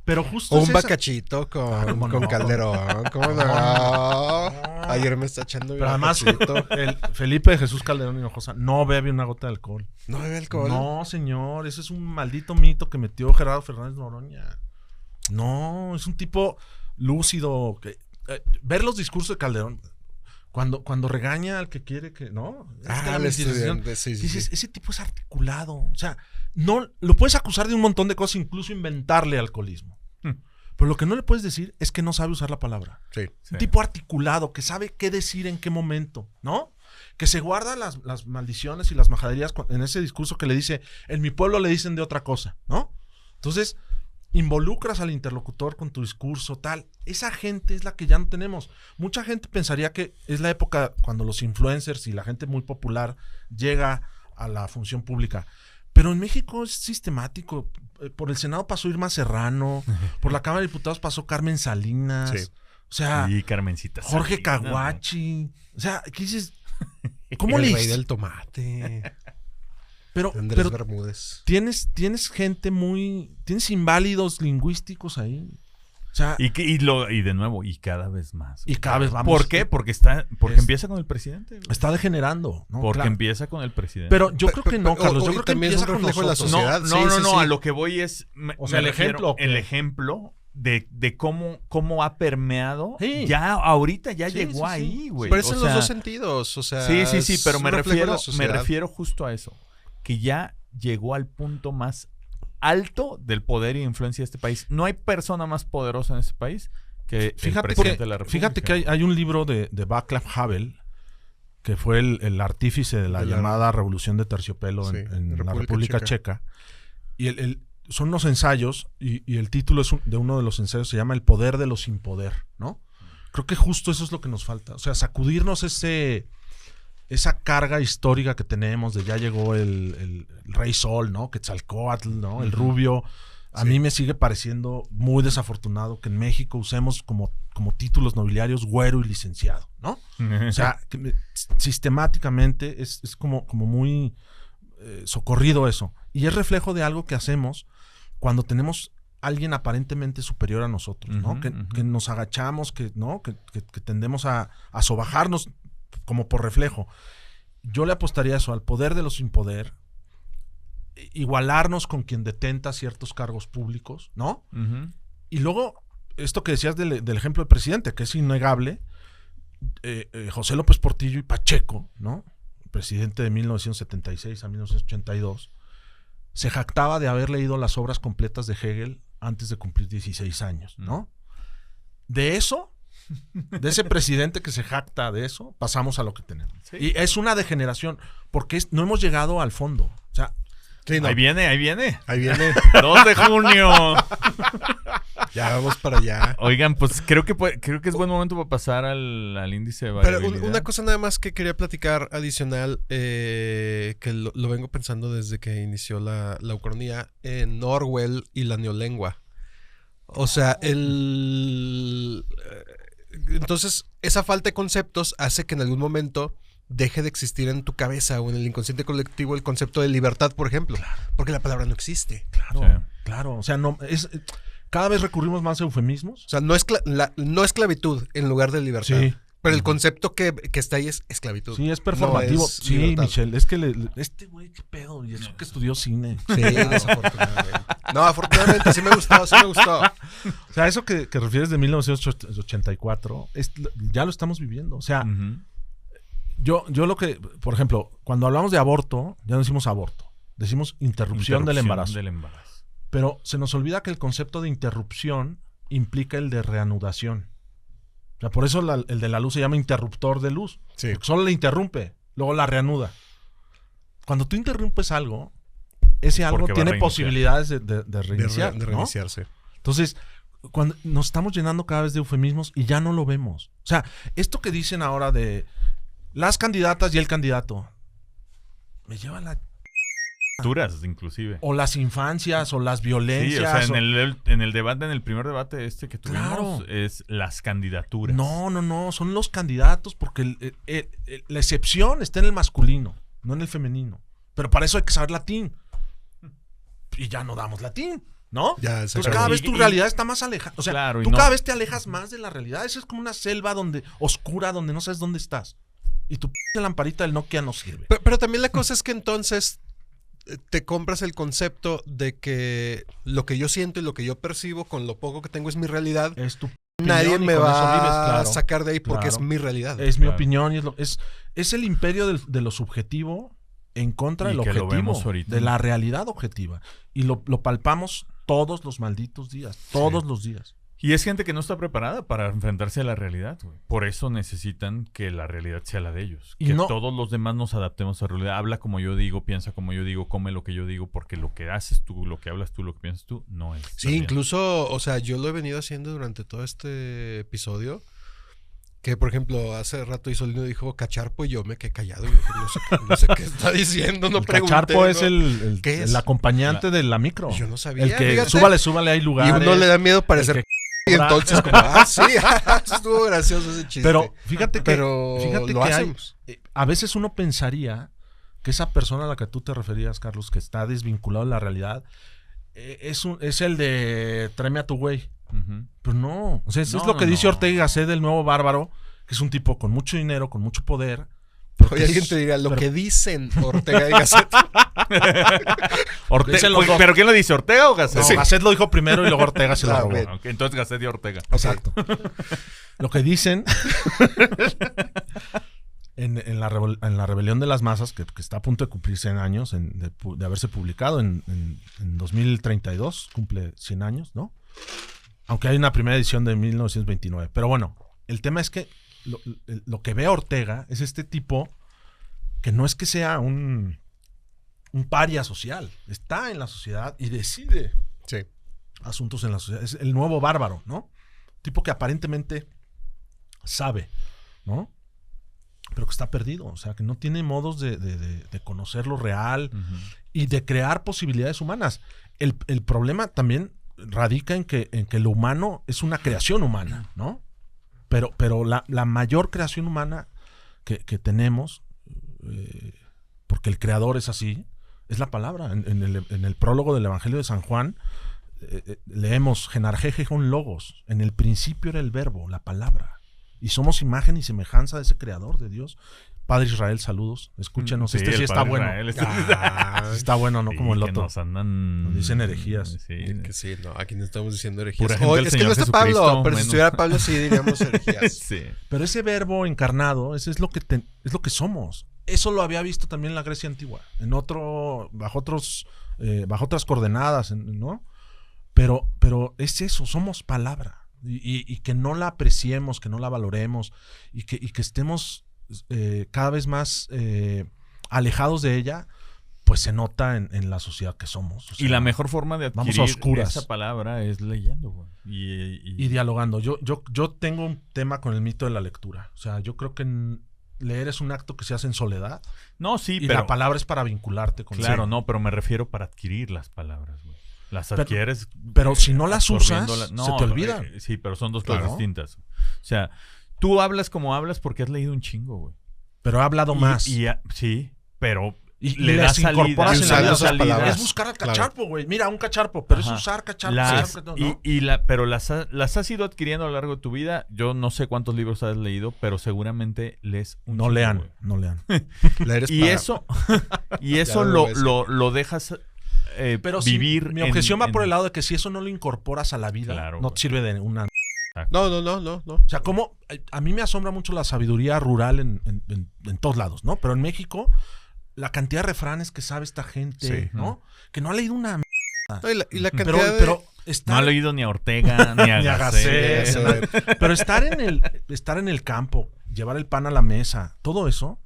Pero justo un bacachito con Calderón. ¿Cómo no? Ayer me está echando bien. Pero además, el Felipe de Jesús Calderón Hinojosa no bebe una gota de alcohol. ¿No bebe alcohol? No, señor. Ese es un maldito mito que metió Gerardo Fernández Noroña. No, es un tipo lúcido. Ver los discursos de Calderón. Cuando regaña al que quiere que... ¿no? El estudiante, sí. Dices, ese tipo es articulado. O sea, no lo puedes acusar de un montón de cosas, incluso inventarle alcoholismo. Pero lo que no le puedes decir es que no sabe usar la palabra. Sí. Un tipo articulado, que sabe qué decir en qué momento, ¿no? Que se guarda las maldiciones y las majaderías en ese discurso que le dice, en mi pueblo le dicen de otra cosa, ¿no? Entonces, involucras al interlocutor con tu discurso, tal. Esa gente es la que ya no tenemos. Mucha gente pensaría que es la época cuando los influencers y la gente muy popular llega a la función pública. Pero en México es sistemático. Por el Senado pasó Irma Serrano, por la Cámara de Diputados pasó Carmen Salinas. Sí. O sea, Carmencita Jorge Salinas, Caguachi. O sea, ¿qué dices? ¿Cómo el le rey del tomate. Pero Bermúdez. Tienes gente tienes inválidos lingüísticos ahí. O sea, y de nuevo, y cada vez más. Y cada vez vamos. ¿Por qué? Porque empieza con el presidente. Güey. Está degenerando, ¿no? Porque empieza con el presidente. Pero yo creo que no, Carlos. Yo creo que empieza con nosotros. La sociedad. No. A lo que voy es... el ejemplo. El ejemplo de cómo ha permeado. Sí. Ya ahorita llegó ahí, güey. Pero es en los dos sentidos. O sea, sí. Pero me refiero justo a eso. Que ya llegó al punto más alto del poder y influencia de este país. No hay persona más poderosa en este país que el presidente de la República. Fíjate que hay un libro de Václav Havel, que fue el artífice de la llamada Revolución de Terciopelo en la República Checa. Y son unos ensayos, y el título de uno de los ensayos se llama El poder de los sin poder, ¿no? Creo que justo eso es lo que nos falta. O sea, sacudirnos esa carga histórica que tenemos de ya llegó el Rey Sol, ¿no? Quetzalcóatl, ¿no? El Rubio. A mí me sigue pareciendo muy desafortunado que en México usemos como títulos nobiliarios güero y licenciado, ¿no? O sea, sistemáticamente es como muy socorrido eso. Y es reflejo de algo que hacemos cuando tenemos alguien aparentemente superior a nosotros, ¿no? Que nos agachamos, que tendemos a sobajarnos como por reflejo. Yo le apostaría a eso, al poder de los sin poder, igualarnos con quien detenta ciertos cargos públicos, ¿no? Uh-huh. Y luego, esto que decías del ejemplo del presidente, que es innegable, José López Portillo y Pacheco, ¿no? Presidente de 1976 a 1982, se jactaba de haber leído las obras completas de Hegel antes de cumplir 16 años, ¿no? De eso, de ese presidente que se jacta de eso, pasamos a lo que tenemos. Sí. Y es una degeneración, porque no hemos llegado al fondo. O sea, Sí, no. Ahí viene. Ahí viene. 2 de junio. Ya vamos para allá. Oigan, pues creo que es buen momento para pasar al índice de Pero variabilidad. una cosa nada más que quería platicar adicional, que lo vengo pensando desde que inició la ucronía, en Orwell y la neolengua. O sea, entonces, esa falta de conceptos hace que en algún momento deje de existir en tu cabeza o en el inconsciente colectivo el concepto de libertad, por ejemplo. Porque la palabra no existe. claro, Sí. claro. O sea, cada vez recurrimos más a eufemismos. O sea, no esclavitud en lugar de libertad. Sí. Pero el concepto que está ahí es esclavitud. Sí, es performativo. No es sí, libertad. Michelle, es que este güey, qué pedo. Y eso que estudió cine. Sí, desafortunadamente. No, afortunadamente sí me gustó. O sea, eso que refieres de 1984, ya lo estamos viviendo. O sea, Uh-huh. yo lo que, por ejemplo, cuando hablamos de aborto, ya no decimos aborto, decimos interrupción del embarazo. Pero se nos olvida que el concepto de interrupción implica el de reanudación. O sea, por eso el de la luz se llama interruptor de luz. Sí. Porque solo le interrumpe, luego la reanuda. Cuando tú interrumpes algo, ese algo Porque va a tiene reiniciar. posibilidades de reiniciar. De ¿no? reiniciarse. Entonces, cuando nos estamos llenando cada vez de eufemismos y ya no lo vemos. O sea, esto que dicen ahora de las candidatas y el candidato, me lleva la... Duras, inclusive. O las infancias, o las Sí, violencias. o sea, en el debate, en el primer debate que tuvimos, Claro. es las candidaturas. No, son los candidatos porque la excepción está en el masculino, no en el femenino. Pero para eso hay que saber latín. Y ya no damos latín, ¿no? Ya, Entonces cada vez tu realidad está más alejada. O sea, Claro, y tú no- cada vez te alejas más de la realidad. Eso es como una selva oscura donde no sabes dónde estás. Y tu lamparita del Nokia no sirve. Pero también la cosa es que entonces te compras el concepto de que lo que yo siento y lo que yo percibo con lo poco que tengo es mi realidad. Es tu Nadie opinión y me con eso vives, va a claro. sacar de ahí porque Claro. es mi realidad. Es mi Claro. opinión y es el imperio de lo subjetivo en contra Y del que lo objetivo, vemos ahorita. de la realidad objetiva. Y lo palpamos todos los malditos días, todos los días. Y es gente que no está preparada para enfrentarse a la realidad, güey. Por eso necesitan que la realidad sea la de ellos. Y Que no- todos los demás nos adaptemos a la realidad. Habla como yo digo, piensa como yo digo, come lo que yo digo, porque lo que haces tú, lo que hablas tú, lo que piensas tú, no es. Sí, realidad. incluso, o sea, yo lo he venido haciendo durante todo este episodio. Que, por ejemplo, hace rato Isolino dijo cacharpo y yo me quedé callado. Y dije, no sé qué está diciendo, no El pregunté. cacharpo ¿no? es el ¿Qué es? acompañante de la micro. Yo no sabía. El que fíjate. súbale, hay Y lugares. uno le da miedo parecer. el Y entonces, como, sí, estuvo gracioso ese chiste. Pero fíjate que, Pero fíjate lo que hacemos. a veces uno pensaría que esa persona a la que tú te referías, Carlos, que está desvinculado de la realidad, es el de tráeme a tu güey. Ujú. Pero no, o sea, eso No, es lo que no, dice no. Ortega y Gasset del nuevo bárbaro, que es un tipo con mucho dinero, con mucho poder. pero Oye, que alguien es- te dirá lo pero- que dicen Ortega y Gasset. Dicen los dos. ¿Pero quién lo dice? ¿Ortega o Gasset? No, Gasset lo dijo primero y luego Ortega se lo Ah, robó. bien. Ok, entonces Gasset y Ortega. Exacto. Lo que dicen en la rebelión de las masas, que está a punto de cumplir 100 años, de haberse publicado en 2032, cumple 100 años, ¿no? Aunque hay una primera edición de 1929. Pero bueno, el tema es que lo que ve Ortega es este tipo que no es que sea un paria social, está en la sociedad y decide Sí. asuntos en la sociedad. Es el nuevo bárbaro, ¿no? Tipo que aparentemente sabe, ¿no? Pero que está perdido, o sea, que no tiene modos de conocer lo real y de crear posibilidades humanas. El problema también radica en que lo humano es una creación humana, ¿no? Pero la mayor creación humana que tenemos, porque el creador es así, es la palabra. En el prólogo del Evangelio de San Juan, leemos Genargejejon logos. En el principio era el verbo, la palabra, Y somos imagen y semejanza de ese creador, de Dios. Padre Israel, saludos. Escúchenos. Sí, este sí el está Padre bueno. Israel, Está bueno, no Sí, como el que otro. nos andan... Nos dicen herejías. Sí. Que sí, no, aquí no estamos diciendo herejías. Pura gente del Es que Señor no está Jesucristo, Pablo, pero menos. si estuviera Pablo sí diríamos herejías. Sí. Pero ese verbo encarnado, ese es lo que es lo que somos. Eso lo había visto también en la Grecia antigua, bajo otras coordenadas, ¿no? Pero es eso, somos palabra. Y que no la apreciemos, que no la valoremos, y que estemos cada vez más alejados de ella, pues se nota en la sociedad que somos. O sea, Y la mejor forma de vamos adquirir a oscuras. esa palabra es leyendo, güey. Y dialogando. Yo tengo un tema con el mito de la lectura. O sea, yo creo que leer es un acto que se hace en soledad. No, sí, Y pero... la palabra es para vincularte con Claro, sí. no, pero me refiero para adquirir las palabras, güey. Las adquieres... Pero si no las usas, absorbiéndola- se te olvidan. Sí, pero son dos Claro. cosas distintas. O sea, tú hablas como hablas porque has leído un chingo, güey. Pero he hablado más. Sí, pero... Y le las das salida. incorporas en usar la vida. esas palabras. Es buscar al Claro. cacharpo, güey. Mira, un cacharpo, pero Ajá. es usar cacharpo. Pero las has ido adquiriendo a lo largo de tu vida. Yo no sé cuántos libros has leído, pero seguramente lees un No chingo, lean, güey. no lean. Leer es Y para- eso Ya lo voy a decir. lo dejas Pero vivir. mi objeción va por el lado de que si eso no lo incorporas a la vida, Claro, no güey. te sirve de una... No. O sea, como a mí me asombra mucho la sabiduría rural en todos lados, ¿no? Pero en México, la cantidad de refranes que sabe esta gente, Sí. ¿no? Que no ha leído una... No, y la Pero, cantidad de... pero No estar, ha leído ni a Ortega, ni a Ni a Gasset. Gasset. Pero estar en el campo, llevar el pan a la mesa, todo eso,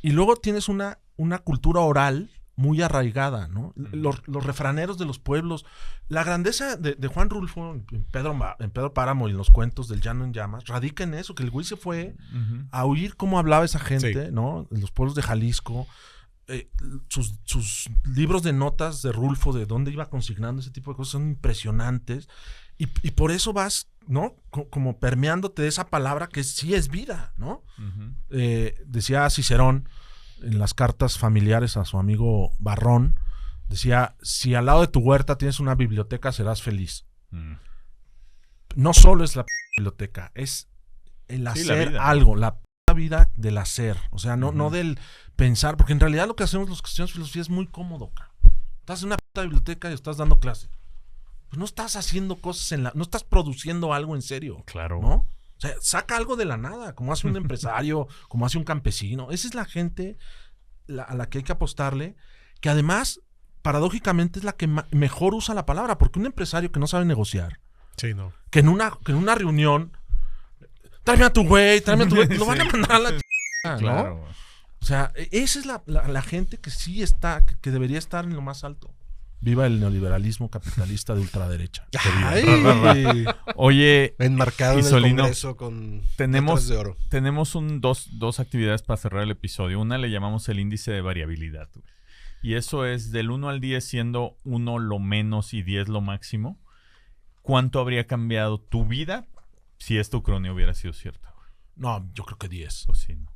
y luego tienes una cultura oral muy arraigada, ¿no? Los refraneros de los pueblos, la grandeza de Juan Rulfo en Pedro Páramo y en los cuentos del Llano en Llamas, radica en eso, que el güey se fue Ujú. a oír cómo hablaba esa gente, Sí. ¿no? En los pueblos de Jalisco, sus libros de notas de Rulfo, de dónde iba consignando ese tipo de cosas, son impresionantes. Y por eso vas, ¿no? Como permeándote de esa palabra que sí es vida, ¿no? Ujú. Decía Cicerón en las cartas familiares a su amigo Barrón, decía, si al lado de tu huerta tienes una biblioteca, serás feliz. Mm. No solo es la biblioteca, es el Sí, la hacer vida. algo, la vida del hacer. O sea, no, Ujú. no del pensar, porque en realidad lo que hacemos los que estudiamos filosofía es muy cómodo, cara. Estás en una biblioteca y estás dando clase. Pues no estás haciendo cosas no estás produciendo algo en serio. Claro. ¿No? O sea, saca algo de la nada, como hace un empresario, como hace un campesino. Esa es la gente a la que hay que apostarle, que además, paradójicamente, es la que mejor usa la palabra, porque un empresario que no sabe negociar, Sí, no. que en una reunión, tráeme a tu güey, lo van a mandar a la ¿no? Claro. O sea, esa es la gente que sí está, que debería estar en lo más alto. Viva el neoliberalismo capitalista de ultraderecha. Ay, Oye, enmarcado en el Isolino, Congreso con tenemos- letras de oro. tenemos dos actividades para cerrar el episodio. Una le llamamos el índice de variabilidad, güey. Y eso es del 1 al 10, siendo 1 lo menos y 10 lo máximo. ¿Cuánto habría cambiado tu vida si esta ucronía hubiera sido cierta, güey? No, yo creo que 10. Pues sí, ¿no?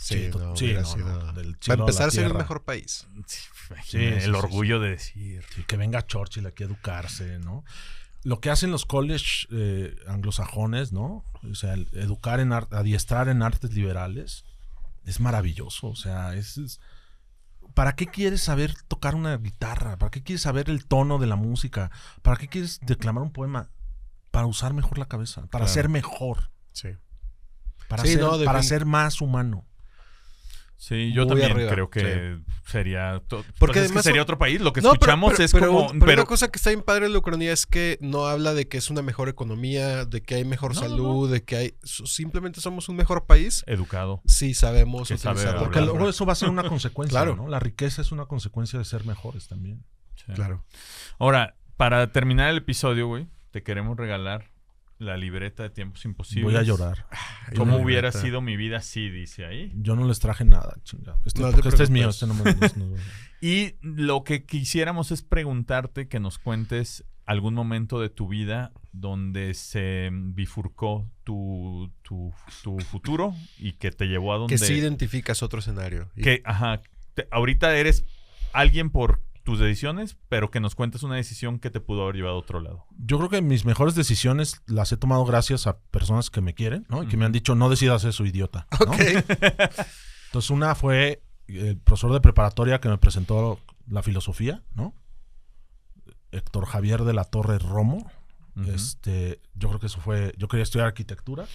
Sí, no, sí, hubiera no, sido- no, del cielo Para a la empezar, ser el tierra. mejor país. Sí, sí, el sí, orgullo de decir. Sí, que venga Churchill aquí a educarse, ¿no? Lo que hacen los college anglosajones, ¿no? O sea, educar adiestrar en artes liberales es maravilloso. O sea, ¿para qué quieres saber tocar una guitarra? ¿Para qué quieres saber el tono de la música? ¿Para qué quieres declamar un poema? Para usar mejor la cabeza, para Claro. ser mejor, Sí. para, Sí, ser, no, para ser más humano. Sí, yo Muy también arriba, creo que sería... Porque Porque es que además sería son- otro país. Lo que No, escuchamos es como... pero una cosa que está bien padre de la Ucrania es que no habla de que es una mejor economía, de que hay mejor No, salud, de que hay... Simplemente somos un mejor país educado. si sabemos Que sabe utilizarlo. Porque hablar. luego eso va a ser una consecuencia, Claro. ¿no? La riqueza es una consecuencia de ser mejores también. Sí. Claro. Ahora, para terminar el episodio, güey, te queremos regalar la libreta de Tiempos Imposibles. Voy a llorar. ¿Cómo Una hubiera libreta. sido mi vida si dice ahí? Yo no les traje nada, chingado. No te Porque este es mío, preocupes. este no me... Y lo que quisiéramos es preguntarte que nos cuentes algún momento de tu vida donde se bifurcó tu futuro y que te llevó a donde... Que sí identificas otro escenario. Y- que, ajá, ahorita eres alguien por tus decisiones, pero que nos cuentes una decisión que te pudo haber llevado a otro lado. Yo creo que mis mejores decisiones las he tomado gracias a personas que me quieren, ¿no? Y que me han dicho, no decidas eso, idiota, ¿no? Ok. Entonces, una fue el profesor de preparatoria que me presentó la filosofía, ¿no? Héctor Javier de la Torre Romo. Yo creo que eso fue... Yo quería estudiar arquitectura.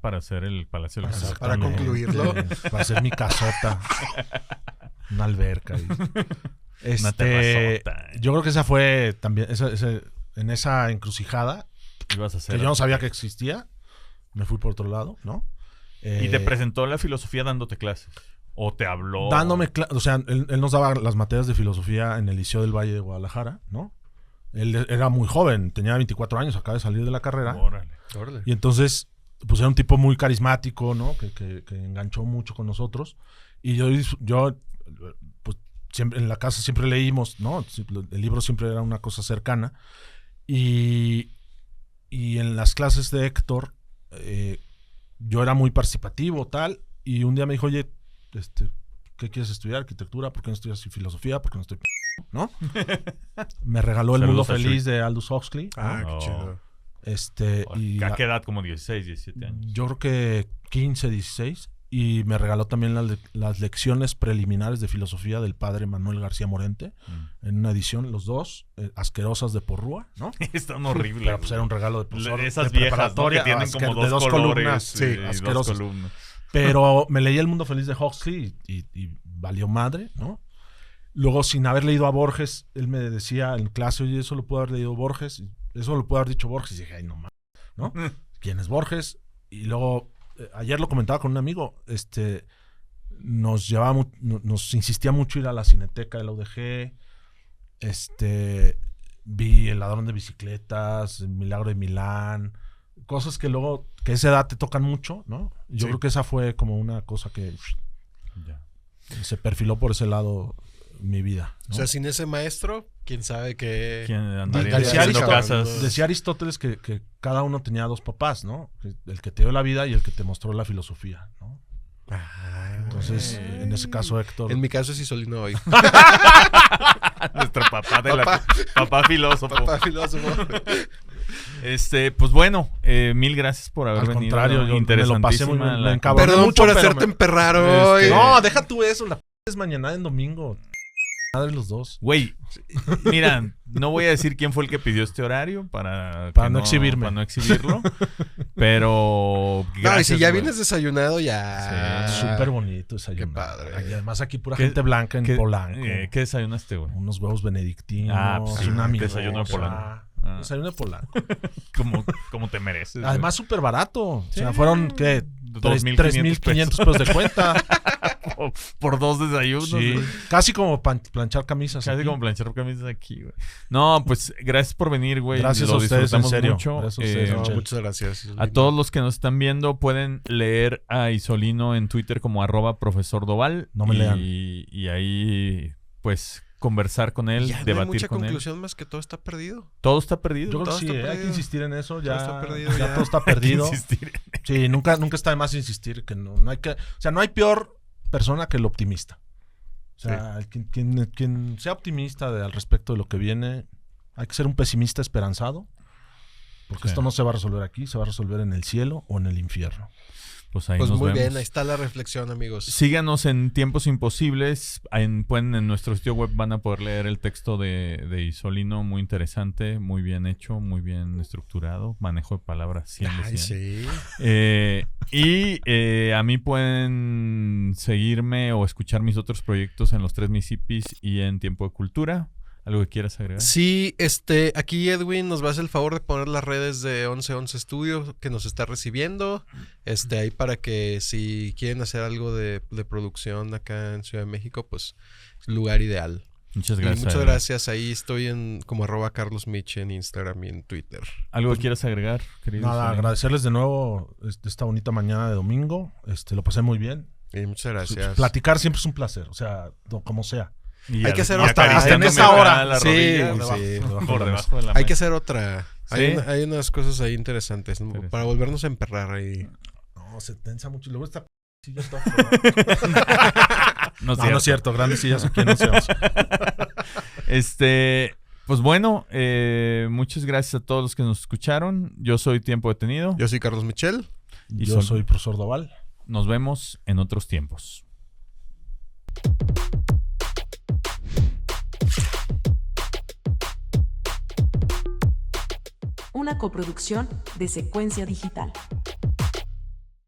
Para hacer el Palacio del Congreso. Para concluirlo. Para hacer mi casota. Una alberca. Una terrazota. Yo creo que esa fue también... en esa encrucijada, Ibas a hacer que yo no sabía que existía, me fui por otro lado, ¿no? Y te presentó la filosofía dándote clases. O te habló. Dándome o sea, él nos daba las materias de filosofía en el Liceo del Valle de Guadalajara, ¿no? Él era muy joven, tenía 24 años, acaba de salir de la carrera. Órale. Y entonces, pues era un tipo muy carismático, ¿no? Que enganchó mucho con nosotros. Y yo pues siempre en la casa siempre leímos, ¿no? El libro siempre era una cosa cercana. Y en las clases de Héctor, yo era muy participativo, tal. Y un día me dijo, oye, ¿qué quieres estudiar? ¿Arquitectura? ¿Por qué no estudias filosofía? ¿Por qué no estoy ¿no? Me regaló El Mundo Feliz de Aldous Huxley. Qué chido. ¿A qué edad? Como 16, 17 años. Yo creo que 15, 16. Y me regaló también las lecciones preliminares de filosofía del padre Manuel García Morente. En una edición, los dos, asquerosas de porrúa, ¿no? Están horribles. Pero pues era un regalo de profesor. Esas de viejas, ¿no? Que tienen como de dos columnas. Sí, asquerosas. dos columnas. Pero me leí El Mundo Feliz de Huxley y valió madre, ¿no? Luego, sin haber leído a Borges, él me decía en clase, oye, eso lo pudo haber leído Borges, eso lo pudo haber dicho Borges. Y dije, ay, no mames, ¿no? ¿Quién es Borges? Y luego, ayer lo comentaba con un amigo, nos insistía mucho ir a la Cineteca de la UDG, vi El Ladrón de Bicicletas, El Milagro de Milán, cosas que luego, que a esa edad te tocan mucho, ¿no? Yo creo que esa fue como una cosa que se perfiló por ese lado mi vida, ¿no? O sea, sin ese maestro, quién sabe qué... ¿Quién andaría Decía Aristóteles que cada uno tenía dos papás, ¿no? El que te dio la vida y el que te mostró la filosofía, ¿no? Entonces, en ese caso, Héctor... En mi caso es Isolino hoy. Nuestro papá filósofo. Papá filósofo. Pues bueno, mil gracias por haber Al venido. contrario, yo me lo pasé muy bien. Me encabroné Perdón mucho, por pero hacerte emperrar hoy. No, deja tú eso. La es mañana en domingo. Madre los dos. Güey, mira, no voy a decir quién fue el que pidió este horario para no exhibirme. Para no exhibirlo. Pero gracias, no, y si ya güey. vienes desayunado, ya... Sí, súper bonito desayuno. Qué padre. Y además aquí pura gente blanca en Polanco. ¿Qué desayunaste, güey? Unos huevos benedictinos. Pues sí, una desayuno de Polanco. Desayuno de Polanco. Como te mereces. Además, súper barato. Sí. O sea, fueron, ¿qué? 3,500 pesos de cuenta. por dos desayunos. Sí. Güey. Casi como planchar camisas. Casi aquí. como planchar camisas aquí, güey. No, pues gracias por venir, güey. Gracias Lo a ustedes, en disfrutamos serio. mucho. Gracias a ustedes, No, muchas gracias. A todos los que nos están viendo pueden leer a Isolino en Twitter como @profesor Doval. No me lean. Y ahí, pues, conversar con él, Ya no hay debatir mucha con él. conclusión más que todo está perdido. Todo está perdido. Yo creo Todo que sí, está hay que perdido. insistir en eso. Ya Todo está perdido, ya ya. todo está Hay que perdido. insistir. Sí, nunca está de más insistir que no hay que, o sea, no hay peor persona que el optimista. O sea, quien sea optimista al respecto de lo que viene, hay que ser un pesimista esperanzado, porque Sí. esto no se va a resolver aquí, se va a resolver en el cielo o en el infierno. Pues ahí Pues nos muy vemos. bien, ahí está la reflexión, amigos. Síganos en Tiempos Imposibles. En nuestro sitio web van a poder leer el texto de Isolino. Muy interesante, muy bien hecho, muy bien estructurado. Manejo de palabras 100 de 100. Ay, sí. A mí pueden seguirme o escuchar mis otros proyectos en Los Tres Mississippis y en Tiempo de Cultura. ¿Algo que quieras agregar? Sí, aquí Edwin nos va a hacer el favor de poner las redes de 1111 Studio que nos está recibiendo. Ahí para que si quieren hacer algo de producción acá en Ciudad de México, pues lugar ideal. Muchas Y gracias. muchas gracias. Ahí estoy como @CarlosMich en Instagram y en Twitter. ¿Algo que quieras agregar, querido? Nada, Isolino? agradecerles de nuevo esta bonita mañana de domingo. Lo pasé muy bien. Y muchas gracias. Platicar siempre es un placer, o sea, como sea. Y Hay que hacer y hasta acariciándome en esa hora. la Sí, rodilla, sí. por debajo de la Hay mesa. que hacer otra. ¿Sí? Hay unas cosas ahí interesantes, ¿no? Interesante. Para volvernos a emperrar ahí. No, se tensa mucho. Y luego esta silla está No es no es cierto. Grandes sillas aquí no se Pues bueno, muchas gracias a todos los que nos escucharon. Yo soy Tiempo Detenido. Yo soy Carlos Michel. Y Yo soy profesor Doval. Nos vemos en otros tiempos. Una coproducción de Secuencia Digital.